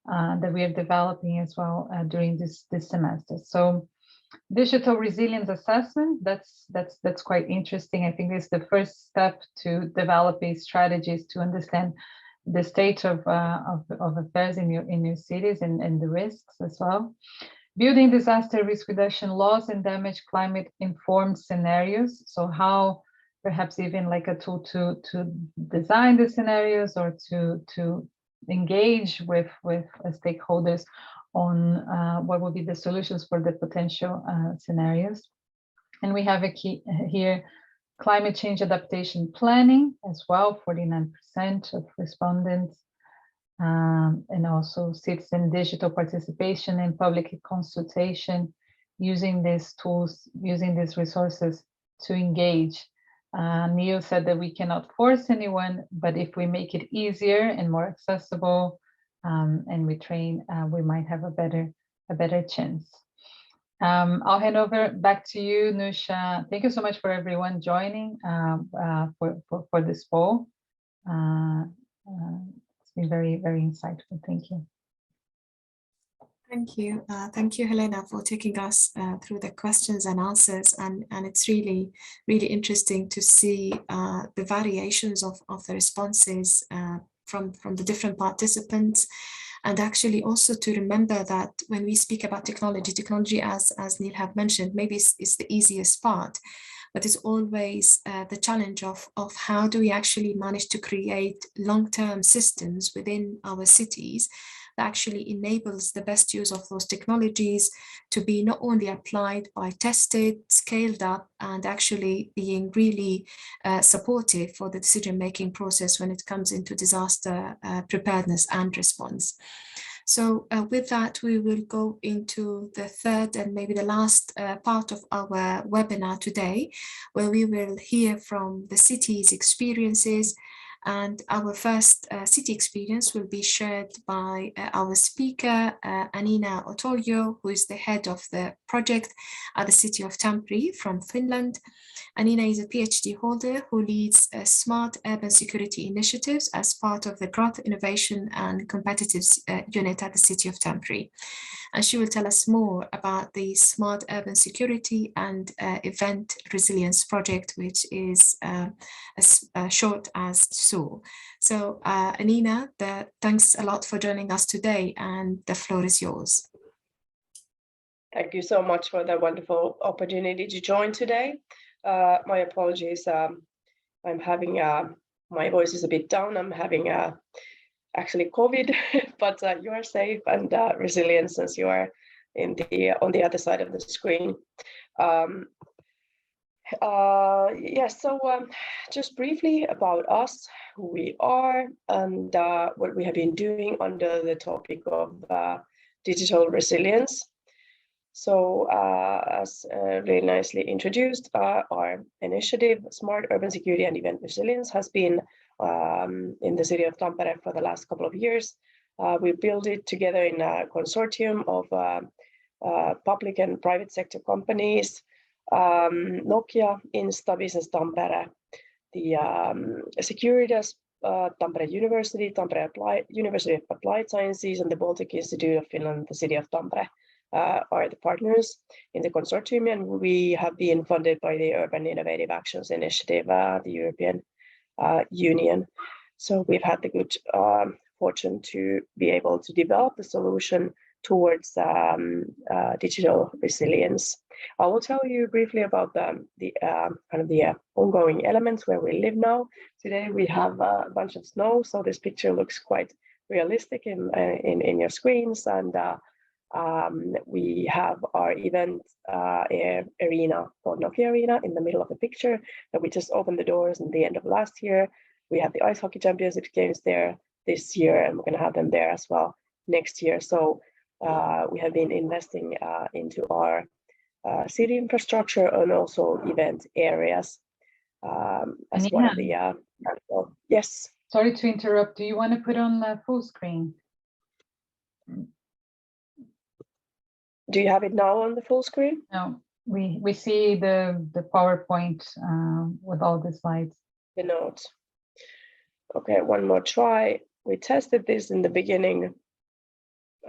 [SPEAKER 1] that we are developing as well during this semester. So digital resilience assessment, that's quite interesting. I think it's the first step to develop these strategies to understand the state of affairs in your cities and the risks as well. Building disaster risk reduction laws and damage climate informed scenarios. So how perhaps even like a tool to design the scenarios or to engage with stakeholders on what would be the solutions for the potential scenarios. And we have a key here, climate change adaptation planning as well, 49% of respondents. And also citizen digital participation and public consultation, using these tools, using these resources to engage. Neil said that we cannot force anyone, but if we make it easier and more accessible and we train, we might have a better chance. I'll hand over back to you, Nusha. Thank you so much for everyone joining for this poll. It's been very, very insightful. Thank you.
[SPEAKER 2] Thank you. Thank you, Helena, for taking us through the questions and answers. And it's really, really interesting to see the variations of the responses from the different participants. And actually also to remember that when we speak about technology, as Neil have mentioned, maybe it's the easiest part, but it's always the challenge of how do we actually manage to create long-term systems within our cities that actually enables the best use of those technologies to be not only applied, but tested, scaled up, and actually being really supportive for the decision-making process when it comes into disaster preparedness and response. So with that, we will go into the third and maybe the last part of our webinar today, where we will hear from the city's experiences. And our first city experience will be shared by our speaker, Anina Otoyo, who is the head of the project at the city of Tampere from Finland. Anina is a PhD holder who leads smart urban security initiatives as part of the Growth, Innovation and Competitive Unit at the city of Tampere. And she will tell us more about the Smart Urban Security and Event Resilience project, which is as short as SOAR. So Anina, thanks a lot for joining us today, and the floor is yours.
[SPEAKER 5] Thank you so much for the wonderful opportunity to join today. My apologies, I'm having, my voice is a bit down. I'm having actually COVID, but you are safe and resilient since you are on the other side of the screen. Yes, so just briefly about us, who we are, and what we have been doing under the topic of digital resilience. So as really nicely introduced, our initiative, Smart Urban Security and Event Resilience, has been in the city of Tampere for the last couple of years. We built it together in a consortium of public and private sector companies, Nokia, Insta, Business Tampere, the Securitas, Tampere University, University of Applied Sciences, and the Baltic Institute of Finland, the city of Tampere are the partners in the consortium, and we have been funded by the Urban Innovative Actions Initiative, the European Union. So we've had the good fortune to be able to develop the solution towards digital resilience. I will tell you briefly about the kind of the ongoing elements where we live now. Today we have a bunch of snow, so this picture looks quite realistic in your screens, and we have our event arena called Nokia Arena in the middle of the picture that we just opened the doors in the end of last year. We had the ice hockey championship games there this year, and we're going to have them there as well next year. So we have been investing into our city infrastructure and also event areas as one of the yes.
[SPEAKER 1] Sorry to interrupt. Do you want to put on the full screen?
[SPEAKER 5] Do you have it now on the full screen?
[SPEAKER 1] No, we see the PowerPoint with all the slides.
[SPEAKER 5] The notes. Okay, one more try. We tested this in the beginning,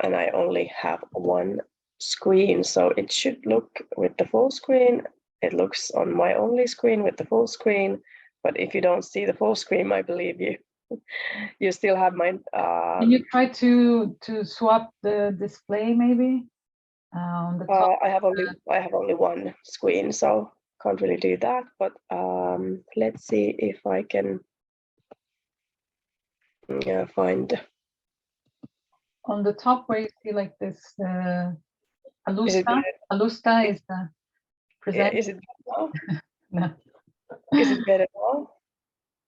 [SPEAKER 5] and I only have one screen, so it should look with the full screen. It looks on my only screen with the full screen, but if you don't see the full screen, I believe you. You still have my.
[SPEAKER 1] Can you try to swap the display maybe? On the top.
[SPEAKER 5] I have only one screen, so can't really do that. But let's see if I can find.
[SPEAKER 1] On the top where you see like this
[SPEAKER 5] Is
[SPEAKER 1] Alusta is the present.
[SPEAKER 5] Is it better
[SPEAKER 1] No.
[SPEAKER 5] now? Is it better now?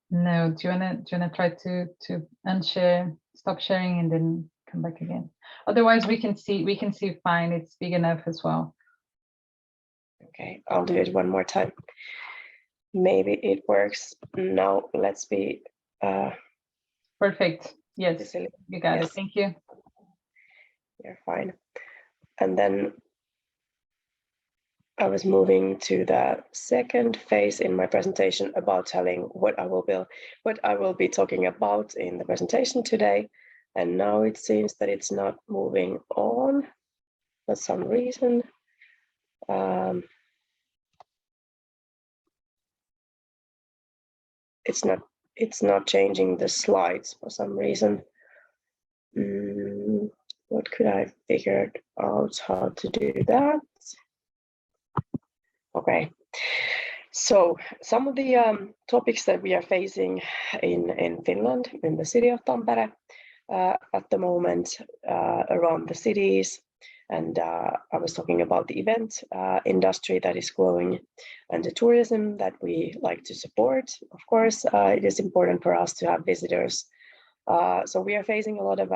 [SPEAKER 1] No. Do you wanna try to unshare, stop sharing, and then come back again? Otherwise, we can see fine. It's big enough as well.
[SPEAKER 5] Okay, I'll do it one more time. Maybe it works. Now let's be.
[SPEAKER 1] Perfect. Yes, you got it. Thank you.
[SPEAKER 5] You're fine. And then I was moving to the second phase in my presentation about telling what I will be talking about in the presentation today. And now it seems that it's not moving on for some reason. It's not changing the slides for some reason. What could I figure out how to do that? Okay, so some of the topics that we are facing in Finland, in the city of Tampere at the moment around the cities, and I was talking about the event industry that is growing and the tourism that we like to support. Of course, it is important for us to have visitors. So we are facing a lot of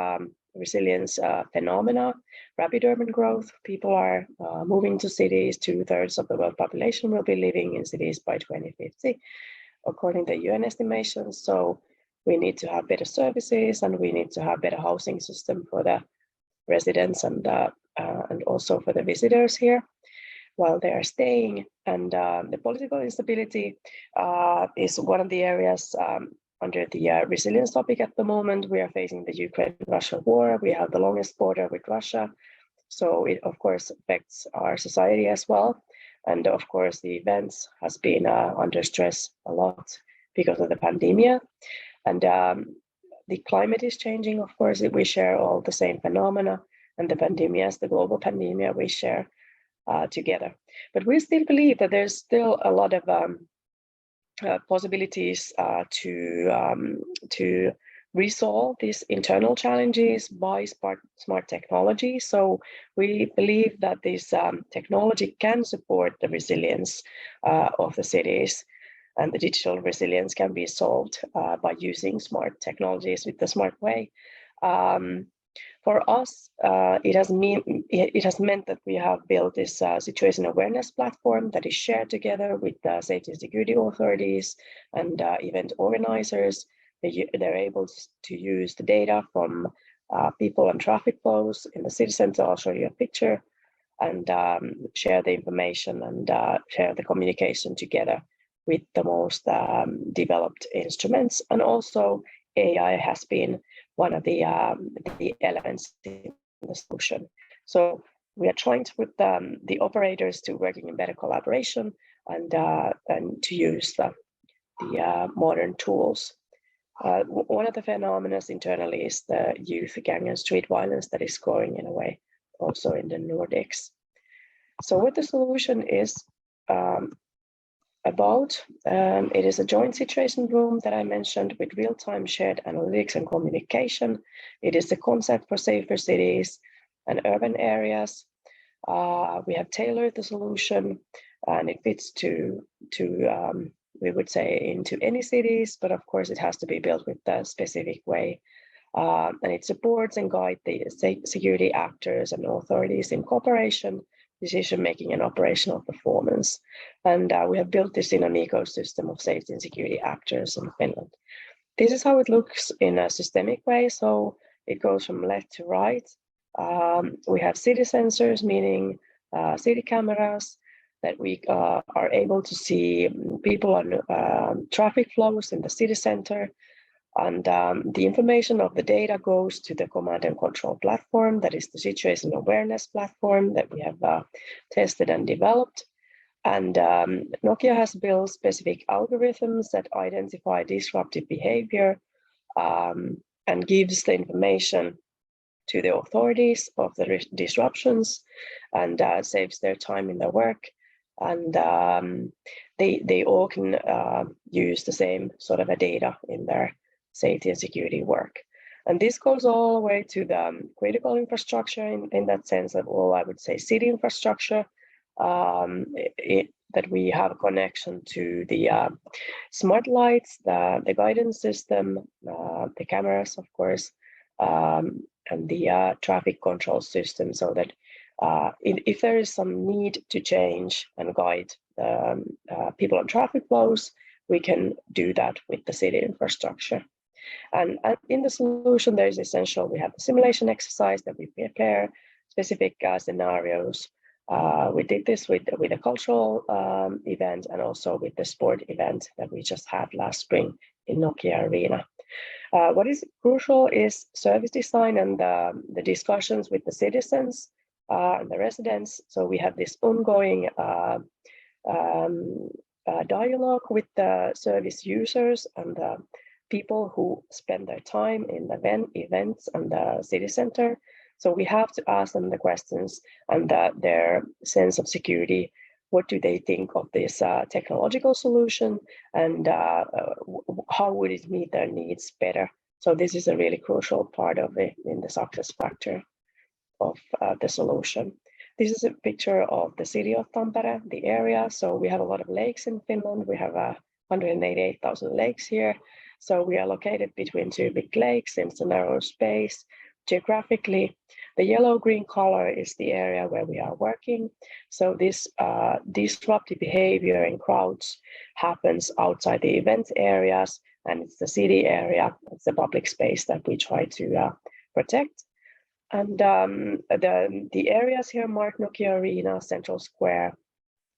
[SPEAKER 5] resilience phenomena, rapid urban growth. People are moving to cities. 2/3 of the world population will be living in cities by 2050, according to UN estimations. So we need to have better services, and we need to have better housing system for the residents and also for the visitors here while they are staying. And the political instability is one of the areas under the resilience topic at the moment. We are facing the Ukraine-Russia war. We have the longest border with Russia. So it, of course, affects our society as well. And of course, the events has been under stress a lot because of the pandemic. And the climate is changing, of course. We share all the same phenomena, and the pandemic, the global pandemic, we share together. But we still believe that there's still a lot of possibilities to resolve these internal challenges by smart technology. So we believe that this technology can support the resilience of the cities, and the digital resilience can be solved by using smart technologies with the smart way. For us, it has meant that we have built this situation awareness platform that is shared together with the safety and security authorities and event organizers. They're able to use the data from people and traffic flows in the city center. I'll show you a picture, and share the information and share the communication together with the most developed instruments. And also AI has been one of the elements in the solution. So we are trying to put the operators to working in better collaboration and to use the modern tools. One of the phenomena internally is the youth gang and street violence that is growing in a way also in the Nordics. So what the solution is about, it is a joint situation room that I mentioned with real-time shared analytics and communication. It is the concept for safer cities and urban areas. We have tailored the solution, and it fits to we would say into any cities, but of course it has to be built with a specific way. And it supports and guides the security actors and authorities in cooperation, decision-making and operational performance. And we have built this in an ecosystem of safety and security actors in Finland. This is how it looks in a systemic way. So it goes from left to right. We have city sensors, meaning city cameras, that we are able to see people on traffic flows in the city center. And the information of the data goes to the command and control platform, that is the situation awareness platform that we have tested and developed. And Nokia has built specific algorithms that identify disruptive behavior and gives the information to the authorities of the disruptions and saves their time in their work. And they all can use the same sort of a data in their safety and security work. And this goes all the way to the critical infrastructure in that sense of, well, I would say city infrastructure, that we have a connection to the smart lights, the guidance system, the cameras, of course, and the traffic control system, so that if there is some need to change and guide people on traffic flows, we can do that with the city infrastructure. And in the solution, there is essential, we have a simulation exercise that we prepare specific scenarios. We did this with a cultural event and also with the sport event that we just had last spring in Nokia Arena. What is crucial is service design and the discussions with the citizens and the residents. So we have this ongoing dialogue with the service users and the people who spend their time in the events and the city center. So we have to ask them the questions and their sense of security. What do they think of this technological solution, and how would it meet their needs better? So this is a really crucial part of it in the success factor of the solution. This is a picture of the city of Tampere, the area. So we have a lot of lakes in Finland. We have 188,000 lakes here. So we are located between two big lakes in a narrow space. Geographically, the yellow-green color is the area where we are working. So this disruptive behavior in crowds happens outside the event areas, and it's the city area, it's the public space that we try to protect. And the areas here marked Nokia Arena, Central Square,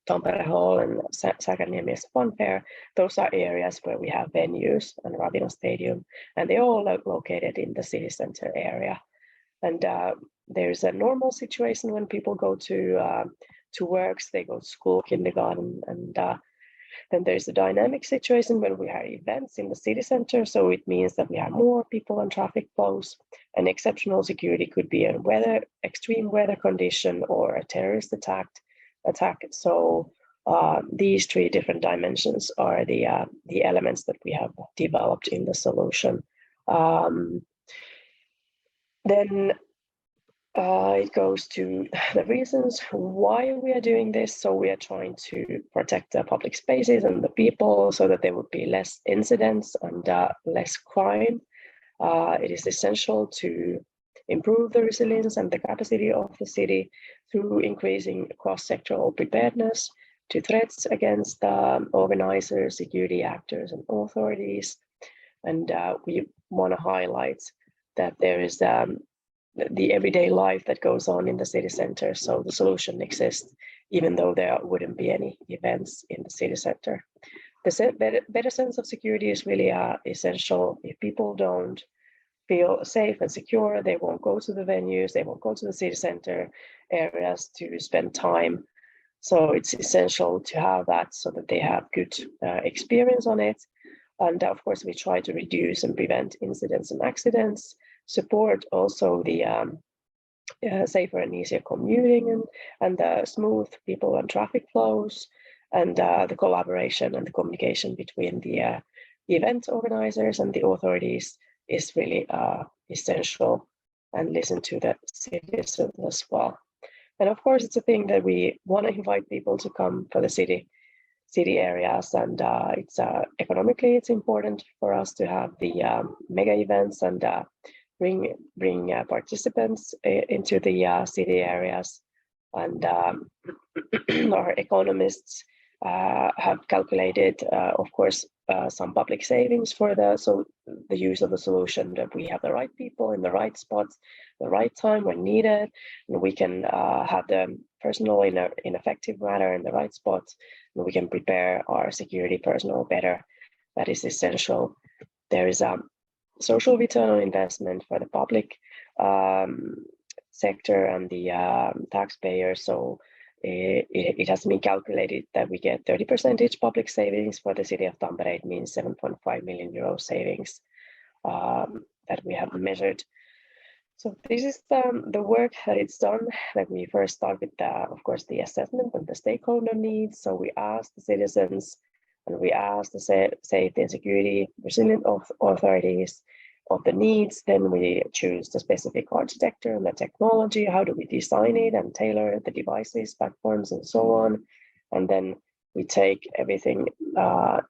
[SPEAKER 5] Tampere Hall, and Sakaniemi's Fun Fair. Those are areas where we have venues and Ravina Stadium, and they're all located in the city center area. And there's a normal situation when people go to works, they go to school, kindergarten, and then there's a dynamic situation when we have events in the city center. So it means that we have more people and traffic flows, and exceptional security could be a extreme weather condition or a terrorist attack. So these three different dimensions are the elements that we have developed in the solution. Then it goes to the reasons why we are doing this. So we are trying to protect the public spaces and the people so that there would be less incidents and less crime. It is essential to improve the resilience and the capacity of the city through increasing cross-sectoral preparedness to threats against organizers, security actors, and authorities. And we want to highlight that there is the everyday life that goes on in the city center. So the solution exists, even though there wouldn't be any events in the city center. The better sense of security is really essential. If people don't feel safe and secure, they won't go to the venues, they won't go to the city center areas to spend time. So it's essential to have that so that they have good experience on it. And of course, we try to reduce and prevent incidents and accidents, support also the safer and easier commuting and the smooth people and traffic flows, and the collaboration and the communication between the event organizers and the authorities is really essential, and listen to the citizens as well. And of course, it's a thing that we want to invite people to come for the city areas, and it's economically it's important for us to have the mega events and bring participants into the city areas. And our economists have calculated, of course, some public savings for the use of the solution, that we have the right people in the right spots, the right time when needed, and we can have the personnel in an effective manner in the right spots, and we can prepare our security personnel better. That is essential. There is a social return on investment for the public sector and the taxpayers. So it has been calculated that we get 30% public savings for the city of Tampere. It means 7.5 million euro savings that we have measured. So this is the work that it's done. Like we first start with, of course, the assessment of the stakeholder needs. So we ask the citizens and we ask the safety and security resilient authorities of the needs. Then we choose the specific architecture and the technology. How do we design it and tailor the devices, platforms, and so on. And then we take everything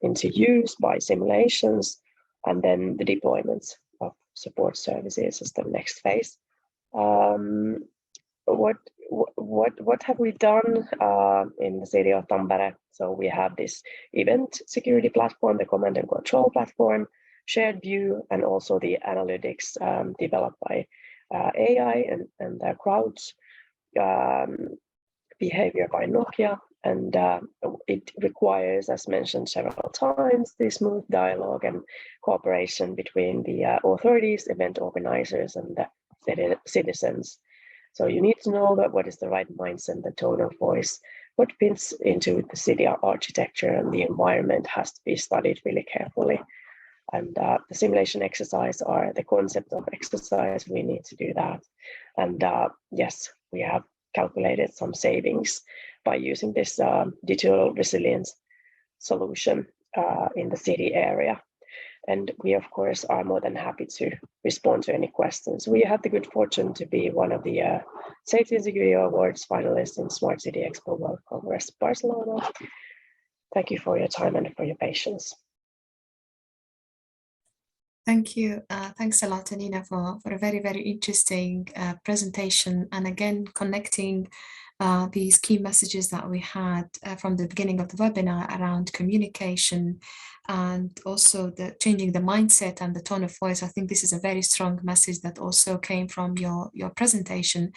[SPEAKER 5] into use by simulations, and then the deployments of support services is the next phase. What have we done in the city of Tampere? So we have this event security platform, the command and control platform, shared view, and also the analytics developed by AI and the crowds, behavior by Nokia. And it requires, as mentioned several times, the smooth dialogue and cooperation between the authorities, event organizers, and the citizens. So you need to know that what is the right mindset, the tone of voice, what fits into the city architecture, and the environment has to be studied really carefully. And the simulation exercise are the concept of exercise. We need to do that. And yes, we have calculated some savings by using this digital resilience solution in the city area. And we, of course, are more than happy to respond to any questions. We had the good fortune to be one of the Safety and Security Awards finalists in Smart City Expo World Congress Barcelona. Thank you for your time and for your patience.
[SPEAKER 2] Thank you. Thanks a lot, Anina, for a very, very interesting presentation. And again, connecting these key messages that we had from the beginning of the webinar around communication and also the changing the mindset and the tone of voice. I think this is a very strong message that also came from your presentation.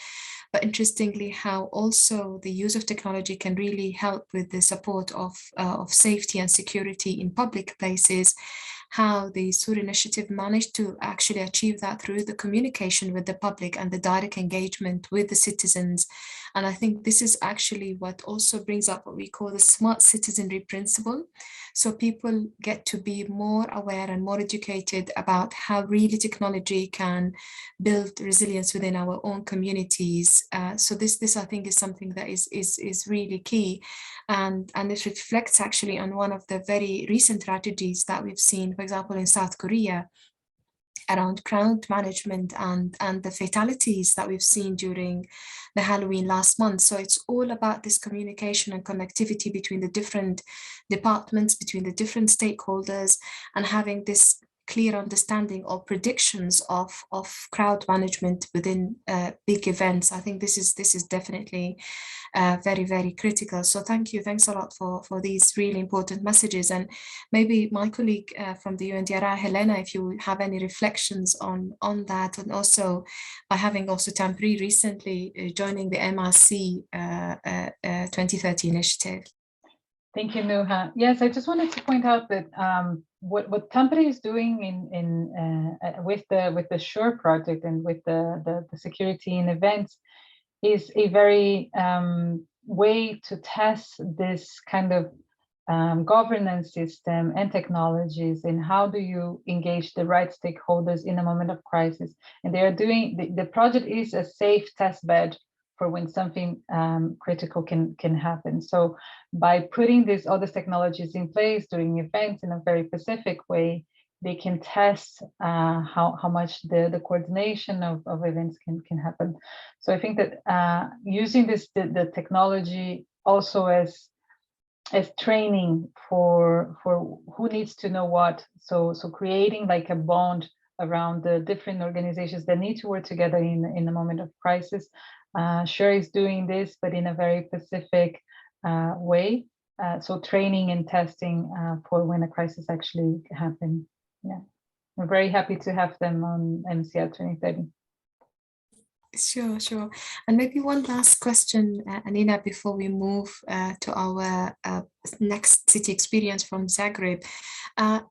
[SPEAKER 2] But interestingly, how also the use of technology can really help with the support of safety and security in public places, how the SUR initiative managed to actually achieve that through the communication with the public and the direct engagement with the citizens. And I think this is actually what also brings up what we call the smart citizenry principle. So people get to be more aware and more educated about how really technology can build resilience within our own communities. So this I think is something that is really key. And it reflects actually on one of the very recent tragedies that we've seen, for example, in South Korea, around crowd management and the fatalities that we've seen during the Halloween last month. So it's all about this communication and connectivity between the different departments, between the different stakeholders, and having this clear understanding or predictions of crowd management within big events. I think this is definitely very, very critical. So thank you. Thanks a lot for these really important messages. And maybe my colleague from the UNDRI, Helena, if you have any reflections on that, and also by having also Tampere recently joining the MRC 2030 initiative.
[SPEAKER 1] Thank you, Nuha. Yes, I just wanted to point out that what Tampere is doing with the SURE project and with the security in events is a very way to test this kind of governance system and technologies, and how do you engage the right stakeholders in a moment of crisis. And they are doing, the project is a safe test bed for when something critical can happen. So by putting these other technologies in place during events in a very specific way, they can test how much the coordination of events can happen. So I think that using the technology also as training for who needs to know what. So creating like a bond around the different organizations that need to work together in a moment of crisis. SURE is doing this, but in a very specific way. So training and testing for when a crisis actually happens. Yeah, we're very happy to have them on MCR 2030.
[SPEAKER 2] Sure. And maybe one last question, Anina, before we move to our next city experience from Zagreb.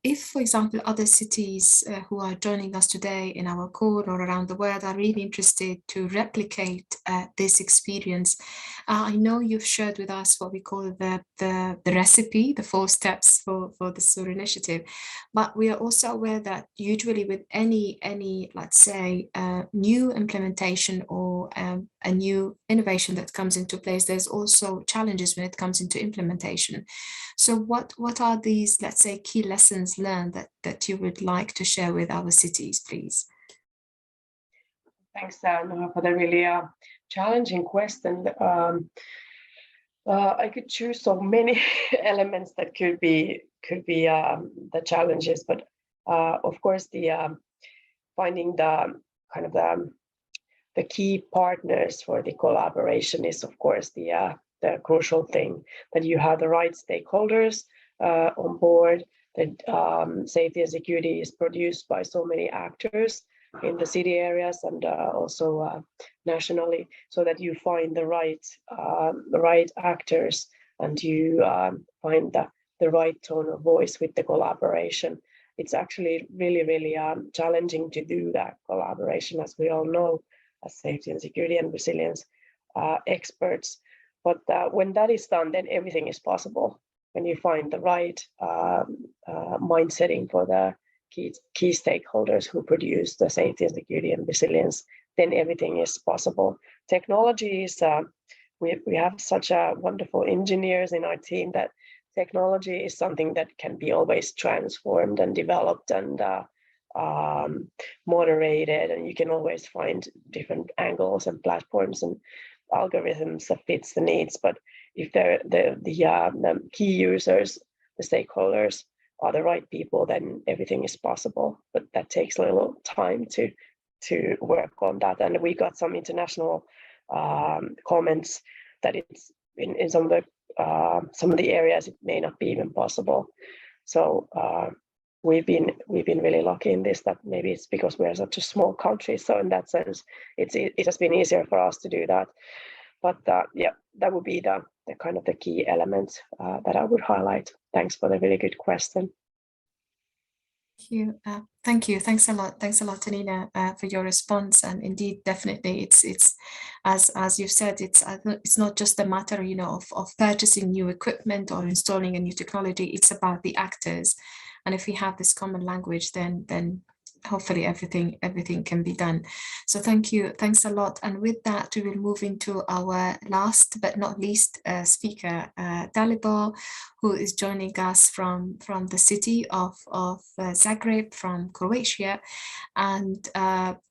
[SPEAKER 2] If, for example, other cities who are joining us today in our call or around the world are really interested to replicate this experience, I know you've shared with us what we call the recipe, the 4 steps for the SUR initiative, but we are also aware that usually with any let's say new implementation or a new innovation that comes into place, there's also challenges when it comes into implementation. So what are these, let's say, key lessons learned that you would like to share with our cities, please?
[SPEAKER 5] Thanks, Noha, for the really challenging question. I could choose so many elements that could be the challenges, but of course the finding the kind of the key partners for the collaboration is of course the crucial thing, that you have the right stakeholders on board, that safety and security is produced by so many actors in the city areas and also nationally, so that you find the right actors and you find the right tone of voice with the collaboration. It's actually really challenging to do that collaboration, as we all know, as safety and security and resilience experts. But when that is done, then everything is possible. When you find the right mind setting for the key stakeholders who produce the safety and security and resilience, then everything is possible. Technology is, we have such wonderful engineers in our team that technology is something that can be always transformed and developed and moderated, and you can always find different angles and platforms and algorithms that fits the needs. But if the key users, the stakeholders, are the right people, then everything is possible. But that takes a little time to work on that. And we got some international comments that it's in some of the areas it may not be even possible. So we've been really lucky in this, that maybe it's because we're such a small country. So in that sense, it has been easier for us to do that. But yeah, that would be the kind of the key elements that I would highlight. Thanks for the really good question.
[SPEAKER 2] Thank you. Thanks a lot. Thanks a lot, Tanina, for your response. And indeed, definitely, it's as you've said, it's not just a matter, you know, of purchasing new equipment or installing a new technology. It's about the actors, and if we have this common language, then hopefully everything can be done. So thank you, thanks a lot. And with that, we will move into our last but not least speaker, Dalibor, who is joining us from the city of Zagreb, from Croatia. And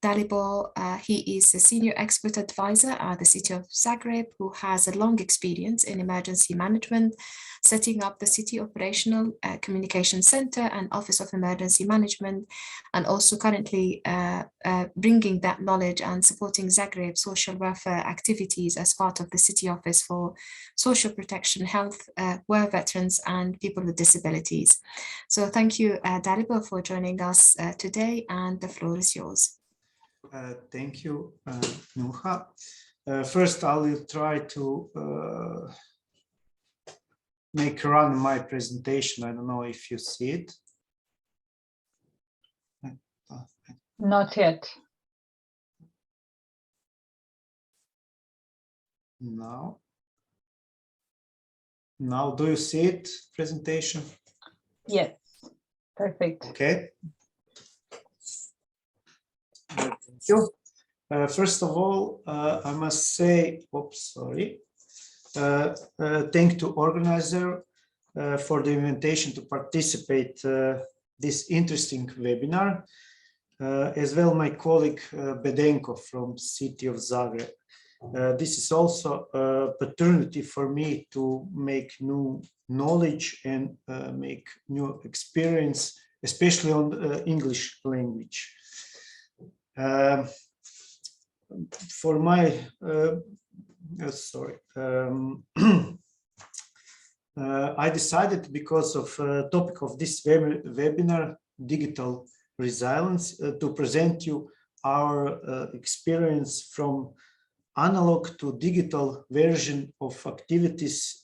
[SPEAKER 2] Dalibor, he is a senior expert advisor at the city of Zagreb, who has a long experience in emergency management, setting up the city operational communication center and office of emergency management, and also currently bringing that knowledge and supporting Zagreb social welfare activities as part of the city office for social protection, health, war veterans, and people with disabilities. So thank you, Dalibor, for joining us today, and the floor is yours.
[SPEAKER 6] Thank you, Nuha. First, I will try to run my presentation. I don't know if you see it.
[SPEAKER 1] Not yet.
[SPEAKER 6] Now, do you see it, presentation?
[SPEAKER 1] Yes, perfect.
[SPEAKER 6] Okay. Thank you. First of all, I must say, oops, sorry. Thank to organizer for the invitation to participate this interesting webinar, as well my colleague Bedenko from city of Zagreb. This is also an opportunity for me to make new knowledge and make new experience, especially on the English language. For my I decided, because of topic of this webinar, digital resilience, to present you our experience from analog to digital version of activities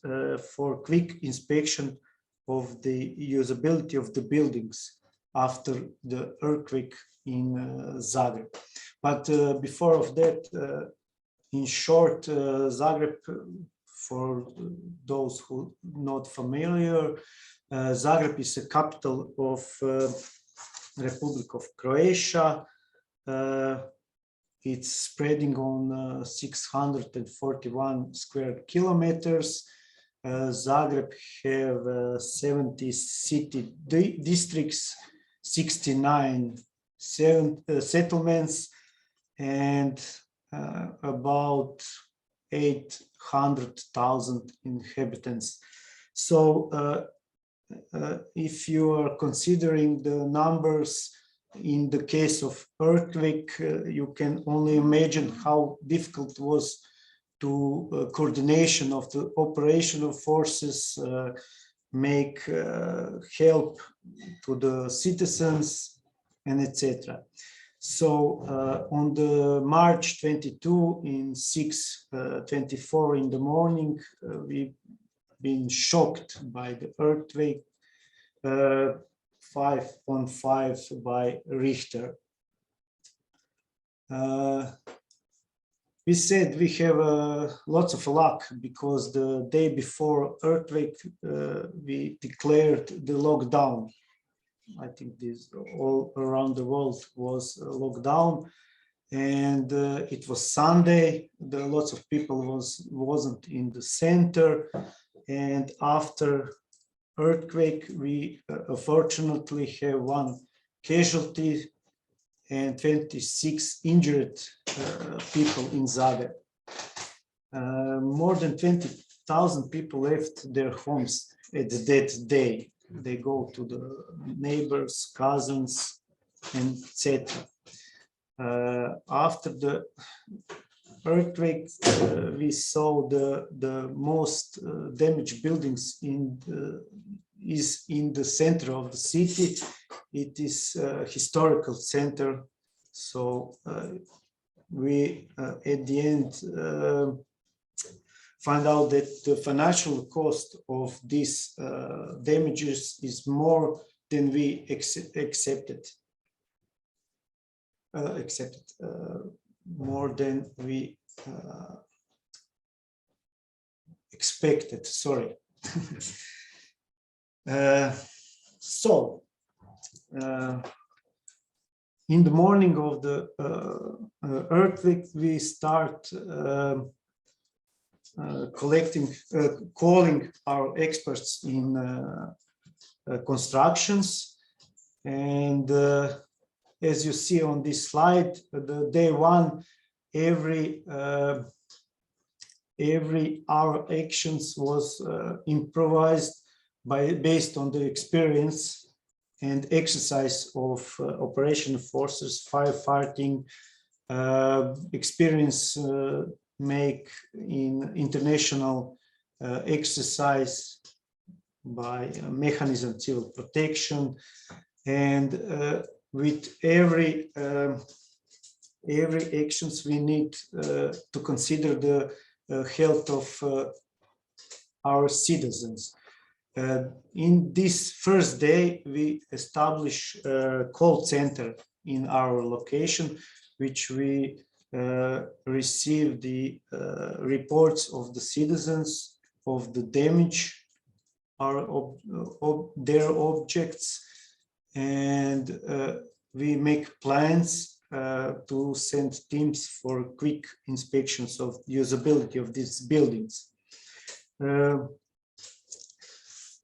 [SPEAKER 6] for quick inspection of the usability of the buildings after the earthquake in Zagreb. But before of that, in short, Zagreb, for those who not familiar, Zagreb is the capital of Republic of Croatia. It's spreading on 641 square kilometers. Zagreb have 70 city districts, 69 settlements, and about 800,000 inhabitants. So if you are considering the numbers in the case of earthquake, you can only imagine how difficult it was to coordination of the operational forces, make help to the citizens, and etc. So on the March 22 in 6:24 in the morning, we've been shocked by the earthquake, 5.5 by Richter. We said we have lots of luck because the day before earthquake, we declared the lockdown. I think this all around the world was locked down, and it was Sunday. Lots of people wasn't in the center, and after earthquake, we unfortunately have one casualty and 26 injured people in Zagreb. More than 20,000 people left their homes at that day. They go to the neighbors, cousins, and etc. After the earthquake, we saw the most damaged buildings is in the center of the city. It is a historical center, so we at the end find out that the financial cost of these damages is more than we accepted. More than we expected, sorry. So, in the morning of the earthquake, we start calling our experts in constructions, and as you see on this slide, the day one, every our actions was improvised based on the experience and exercise of operation forces, firefighting, experience make in international exercise by mechanism civil protection, and with every actions we need to consider the health of our citizens. In this first day, we establish a call center in our location, which we receive the reports of the citizens of the damage of their objects, and we make plans to send teams for quick inspections of usability of these buildings.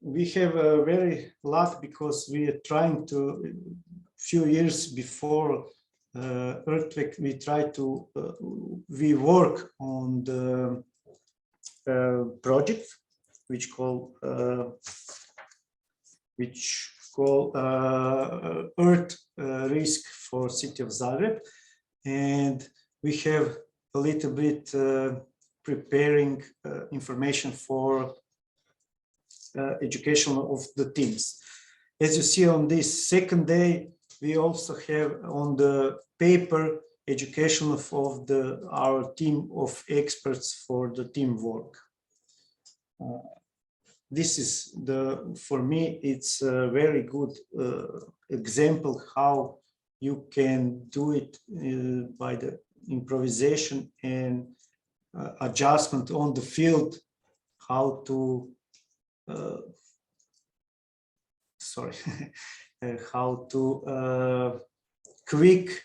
[SPEAKER 6] We have a very luck because we are trying to, few years before earthquake, we try to, we work on the project which call Earth Risk for City of Zagreb, and we have a little bit preparing information for education of the teams. As you see on this second day, we also have on the paper education of our team of experts for the teamwork. This is for me, it's a very good example how you can do it by the improvisation and adjustment on the field, how to how to quick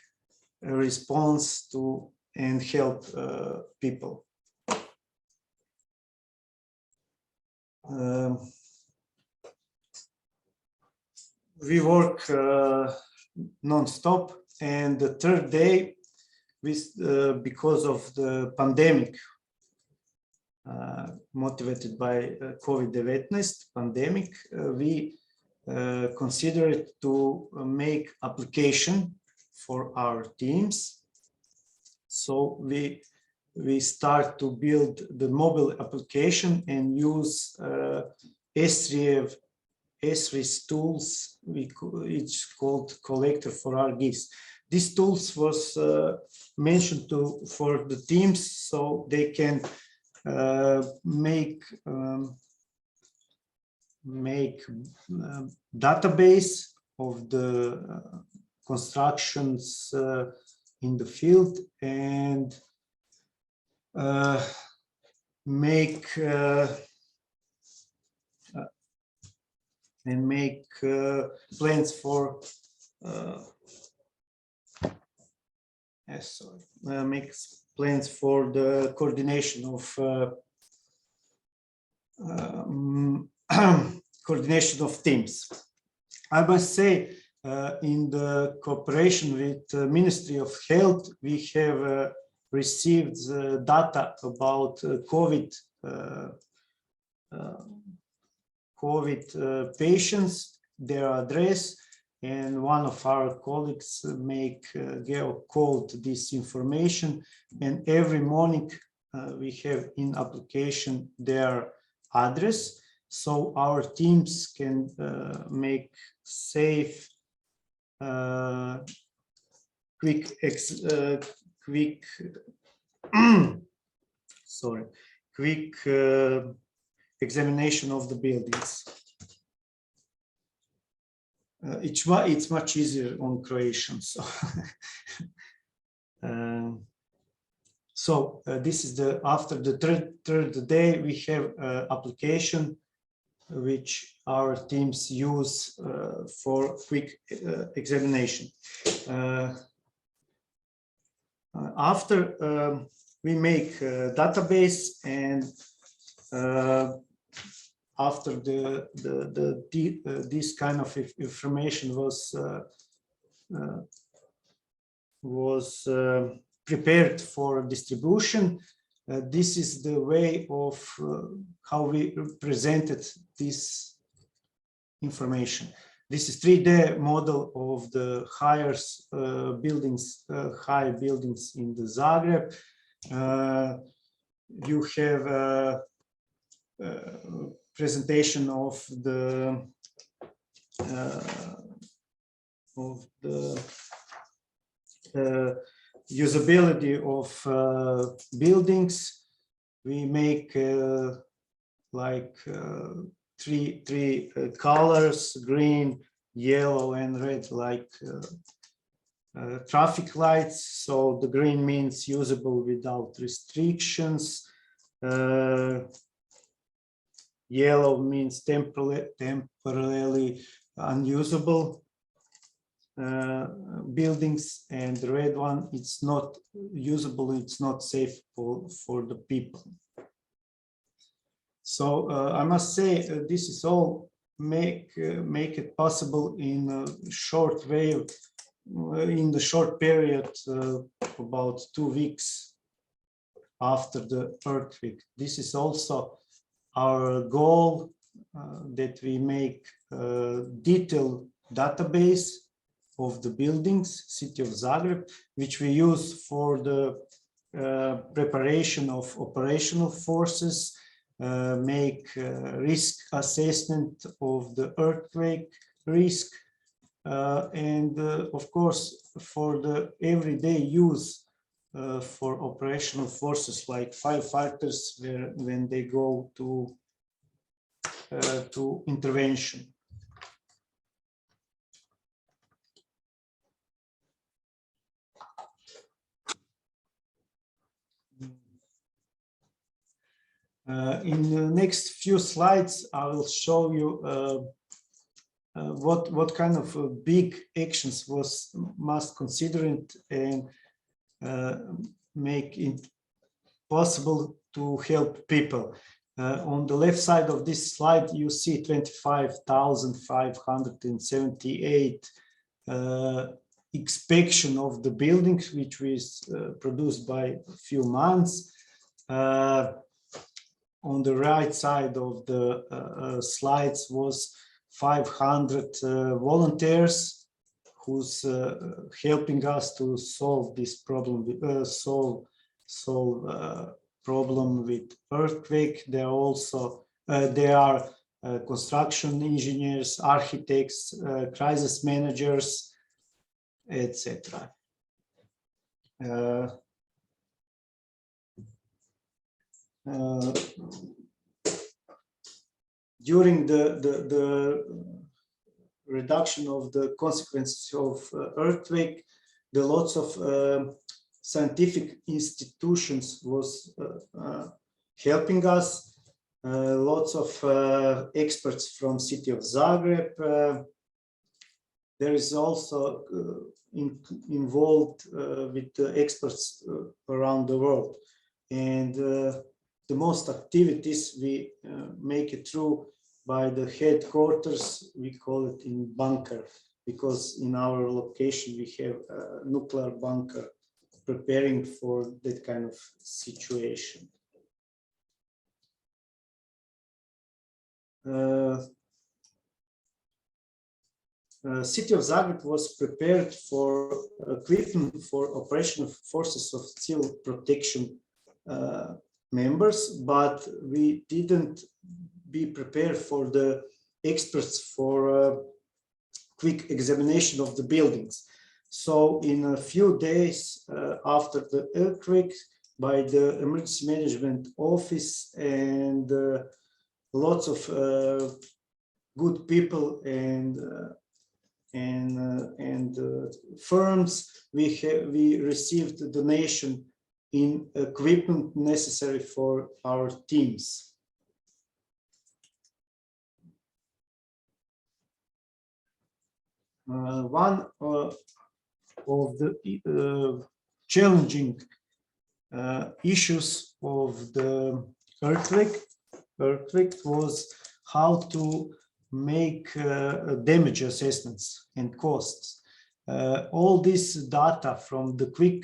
[SPEAKER 6] response to and help people. We work non-stop, and the third day, because of the pandemic, motivated by COVID-19 pandemic, we considered to make application for our teams. So we start to build the mobile application and use S3 tools. It's called collector for our GIFs. These tools was mentioned for the teams so they can make database of the constructions in the field and make plans for makes plans for the coordination of teams. I must say, in the cooperation with the Ministry of Health, we have received data about COVID patients, their address, and one of our colleagues geocode this information, and every morning we have in application their address, so our teams can make safe, quick examination of the buildings. It's much easier on Croatian. So, this is after the third day we have application which our teams use for quick examination. After we make a database, and after this kind of information was prepared for distribution, this is the way of how we presented this information. This is 3D model of the high buildings in the Zagreb. You have a presentation of the usability of buildings. We make like three colors: green, yellow, and red, like traffic lights. So the green means usable without restrictions. Yellow means temporarily unusable buildings, and the red one, it's not usable, it's not safe for the people. So I must say this is all make it possible in a short way, in the short period, about 2 weeks after the earthquake. This is also our goal, that we make a detailed database of the buildings, city of Zagreb, which we use for the preparation of operational forces, make risk assessment of the earthquake risk, and of course, for the everyday use for operational forces like firefighters, when they go to intervention. In the next few slides, I will show you what kind of big actions must consider it and make it possible to help people. On the left side of this slide, you see 25,578 inspection of the buildings, which was produced by a few months. On the right side of the slides was 500 volunteers who's helping us to solve this problem, problem with earthquake. There are also construction engineers, architects, crisis managers, etc. During the reduction of the consequences of earthquake, the lots of scientific institutions was helping us. Lots of experts from city of Zagreb. There is also involved with the experts around the world, and the most activities we make it through by the headquarters. We call it in bunker, because in our location we have a nuclear bunker preparing for that kind of situation. City of Zagreb was prepared for equipment for operational forces of civil protection members, but we didn't be prepared for the experts for quick examination of the buildings. So in a few days after the earthquake, by the emergency management office and lots of good people and firms, we received a donation in equipment necessary for our teams. One of the challenging issues of the earthquake was how to make damage assessments and costs. All this data from the quick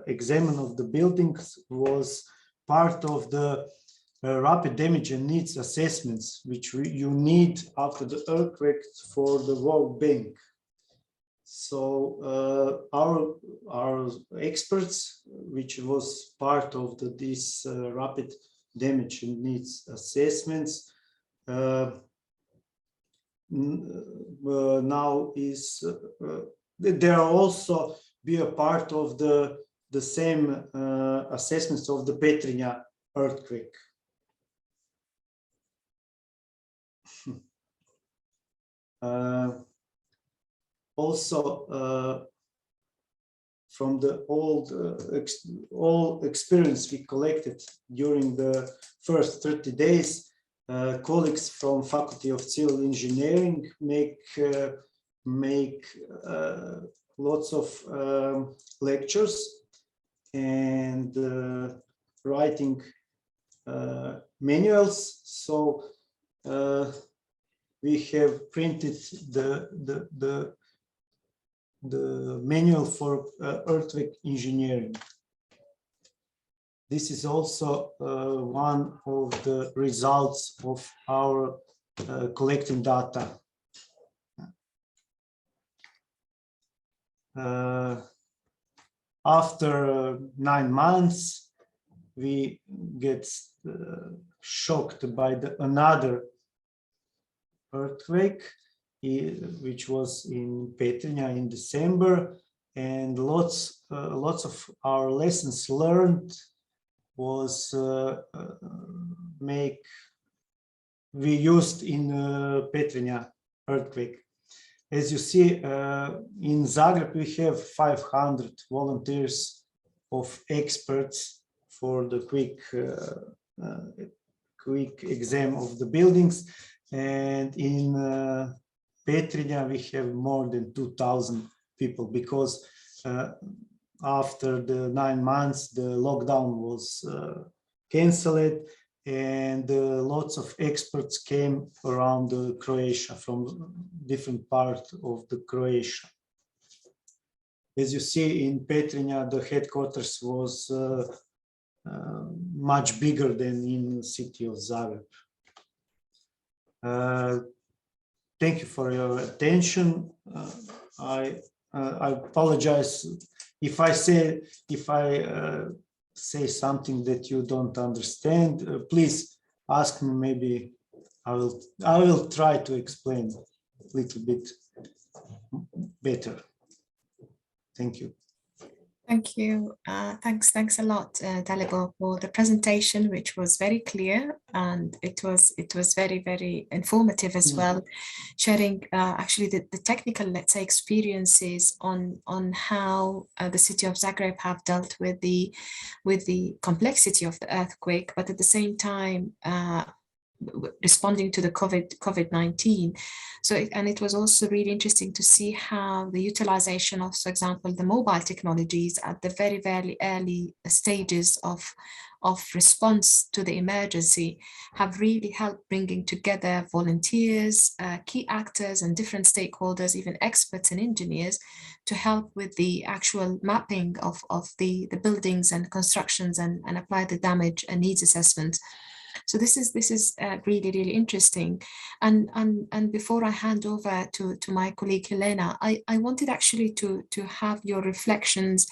[SPEAKER 6] examine of the buildings was part of the rapid damage and needs assessments, which you need after the earthquake for the World Bank. So our experts, which was part of this rapid damage and needs assessments, now is there are also be a part of the same assessments of the Petrinja earthquake. Also, from the all experience we collected during the first 30 days, colleagues from Faculty of Civil Engineering make lots of lectures and writing manuals. So we have printed the manual for earthquake engineering. This is also one of the results of our collecting data. After 9 months, we get shocked by another earthquake. which was in Petrinja in December, and lots of our lessons learned was we used in Petrinja earthquake. As you see, in Zagreb we have 500 volunteers of experts for the quick exam of the buildings, and in Petrinja we have more than 2,000 people, because after the 9 months the lockdown was cancelled, and lots of experts came around Croatia from different parts of the Croatia. As you see, in Petrinja the headquarters was much bigger than in the city of Zagreb. Thank you for your attention. I apologize if I say something that you don't understand. Please ask me. Maybe I will try to explain a little bit better. Thank you.
[SPEAKER 2] Thank you. Thanks a lot, Dalibor, for the presentation, which was very clear, and it was very informative as well, sharing actually the technical, let's say, experiences on how the city of Zagreb have dealt with the complexity of the earthquake, but at the same time responding to the COVID-19. So, and it was also really interesting to see how the utilization of, for example, the mobile technologies at the very early stages of response to the emergency have really helped bringing together volunteers, key actors and different stakeholders, even experts and engineers, to help with the actual mapping of the buildings and constructions and apply the damage and needs assessments. So this is really interesting. And before I hand over to my colleague Helena, I wanted actually to have your reflections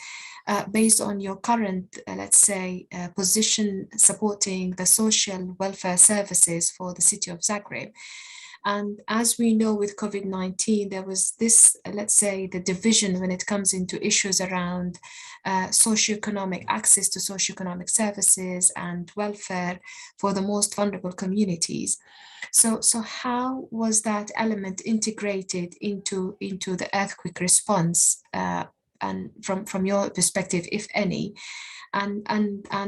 [SPEAKER 2] based on your current, let's say, position supporting the social welfare services for the city of Zagreb. And as we know, with COVID-19, there was this, let's say, the division when it comes into issues around socioeconomic access to socioeconomic services and welfare for the most vulnerable communities. So how was that element integrated into the earthquake response, and from your perspective, if any? And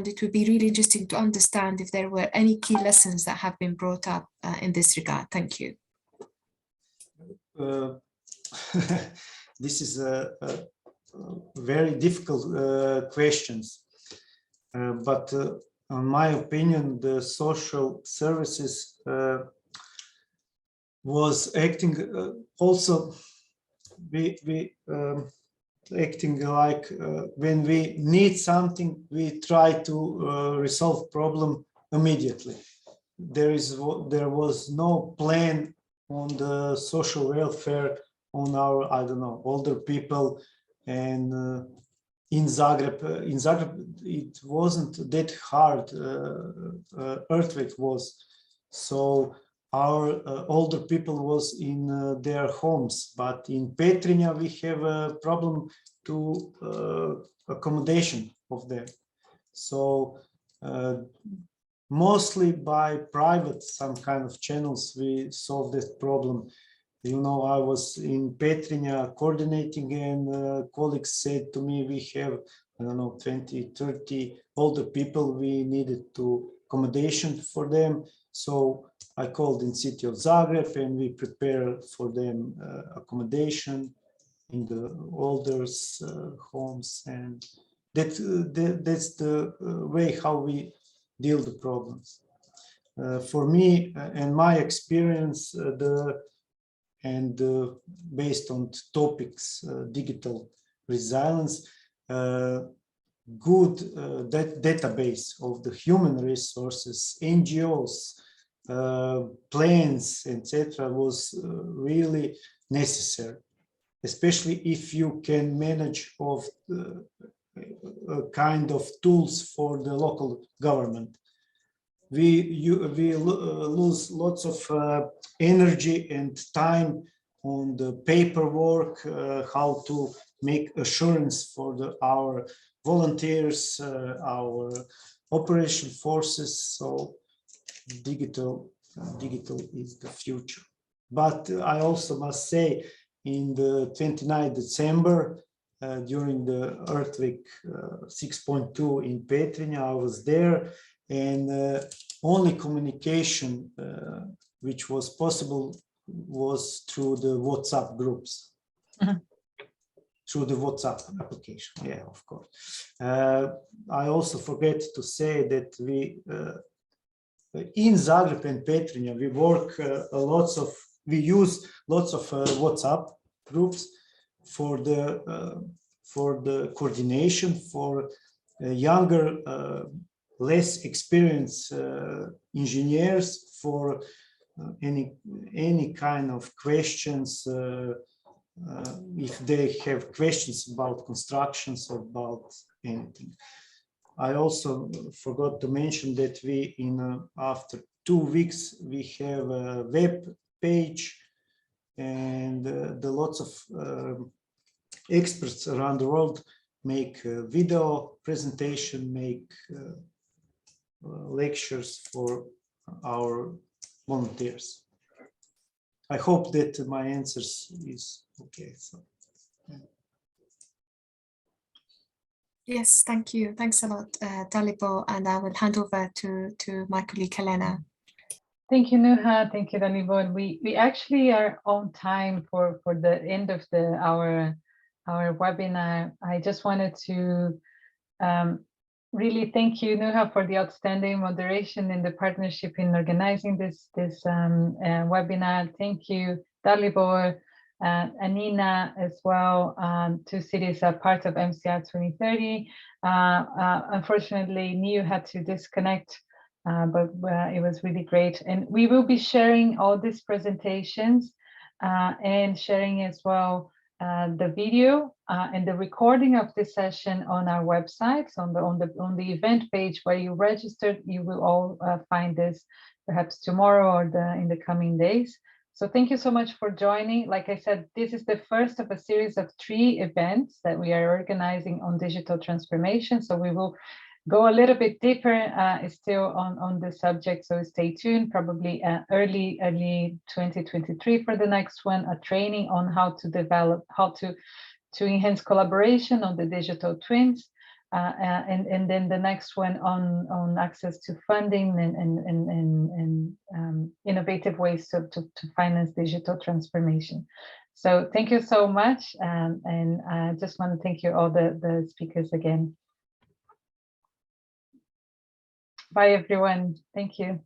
[SPEAKER 2] it would be really interesting to understand if there were any key lessons that have been brought up in this regard. Thank you.
[SPEAKER 6] This is a very difficult questions, but in my opinion, the social services was acting also. We acting like when we need something, we try to resolve problem immediately. There was no plan on the social welfare on our, I don't know, older people, and in Zagreb it wasn't that hard. Earthquake was, so our older people was in their homes, but in Petrinja we have a problem to accommodation of them. So mostly by private some kind of channels we solve that problem. You know, I was in Petrinja coordinating, and colleagues said to me, we have, I don't know, 20, 30 older people, we needed to accommodation for them. So I called in city of Zagreb, and we prepare for them accommodation in the elders' homes, and that's the way how we deal the problems. For me and my experience, based on topics, digital resilience, good database of the human resources, NGOs, plans, etc., was really necessary, especially if you can manage of kind of tools for the local government. We lose lots of energy and time on the paperwork, how to make assurance for our volunteers, our operation forces. So digital is the future. But I also must say, in the 29th December, during the earthquake 6.2 in Petrinja, I was there, and only communication which was possible was through the WhatsApp groups. Through the WhatsApp application, yeah, of course. I also forget to say that we in Zagreb and Petrinja, we work we use lots of WhatsApp groups for the coordination for younger, less experienced engineers, for any kind of questions. If they have questions about constructions or about anything. I also forgot to mention that we, after 2 weeks, we have a web page, and the lots of experts around the world make video presentation, make lectures for our volunteers. I hope that my answers is okay. So, yeah.
[SPEAKER 2] Yes, thank you. Thanks a lot, Dalibor, and I will hand over to my colleague Helena.
[SPEAKER 1] Thank you, Nuha. Thank you, Dalibor. We actually are on time for the end of our webinar. I just wanted to really thank you, Nuha, for the outstanding moderation and the partnership in organizing this webinar. Thank you, Dalibor, Anina as well. 2 cities are part of MRCR 2030. Unfortunately, Niu had to disconnect, but it was really great. And we will be sharing all these presentations and sharing as well the video and the recording of this session on our website, on the event page where you registered. You will all find this perhaps tomorrow or in the coming days. So thank you so much for joining. Like I said, this is the first of a series of 3 events that we are organizing on digital transformation. So we will go a little bit deeper still on the subject. So stay tuned, probably early 2023 for the next one, a training on how to develop, how to enhance collaboration on the digital twins. And then the next one on access to funding and innovative ways to finance digital transformation. So thank you so much, and I just want to thank you all the speakers again. Bye everyone. Thank you.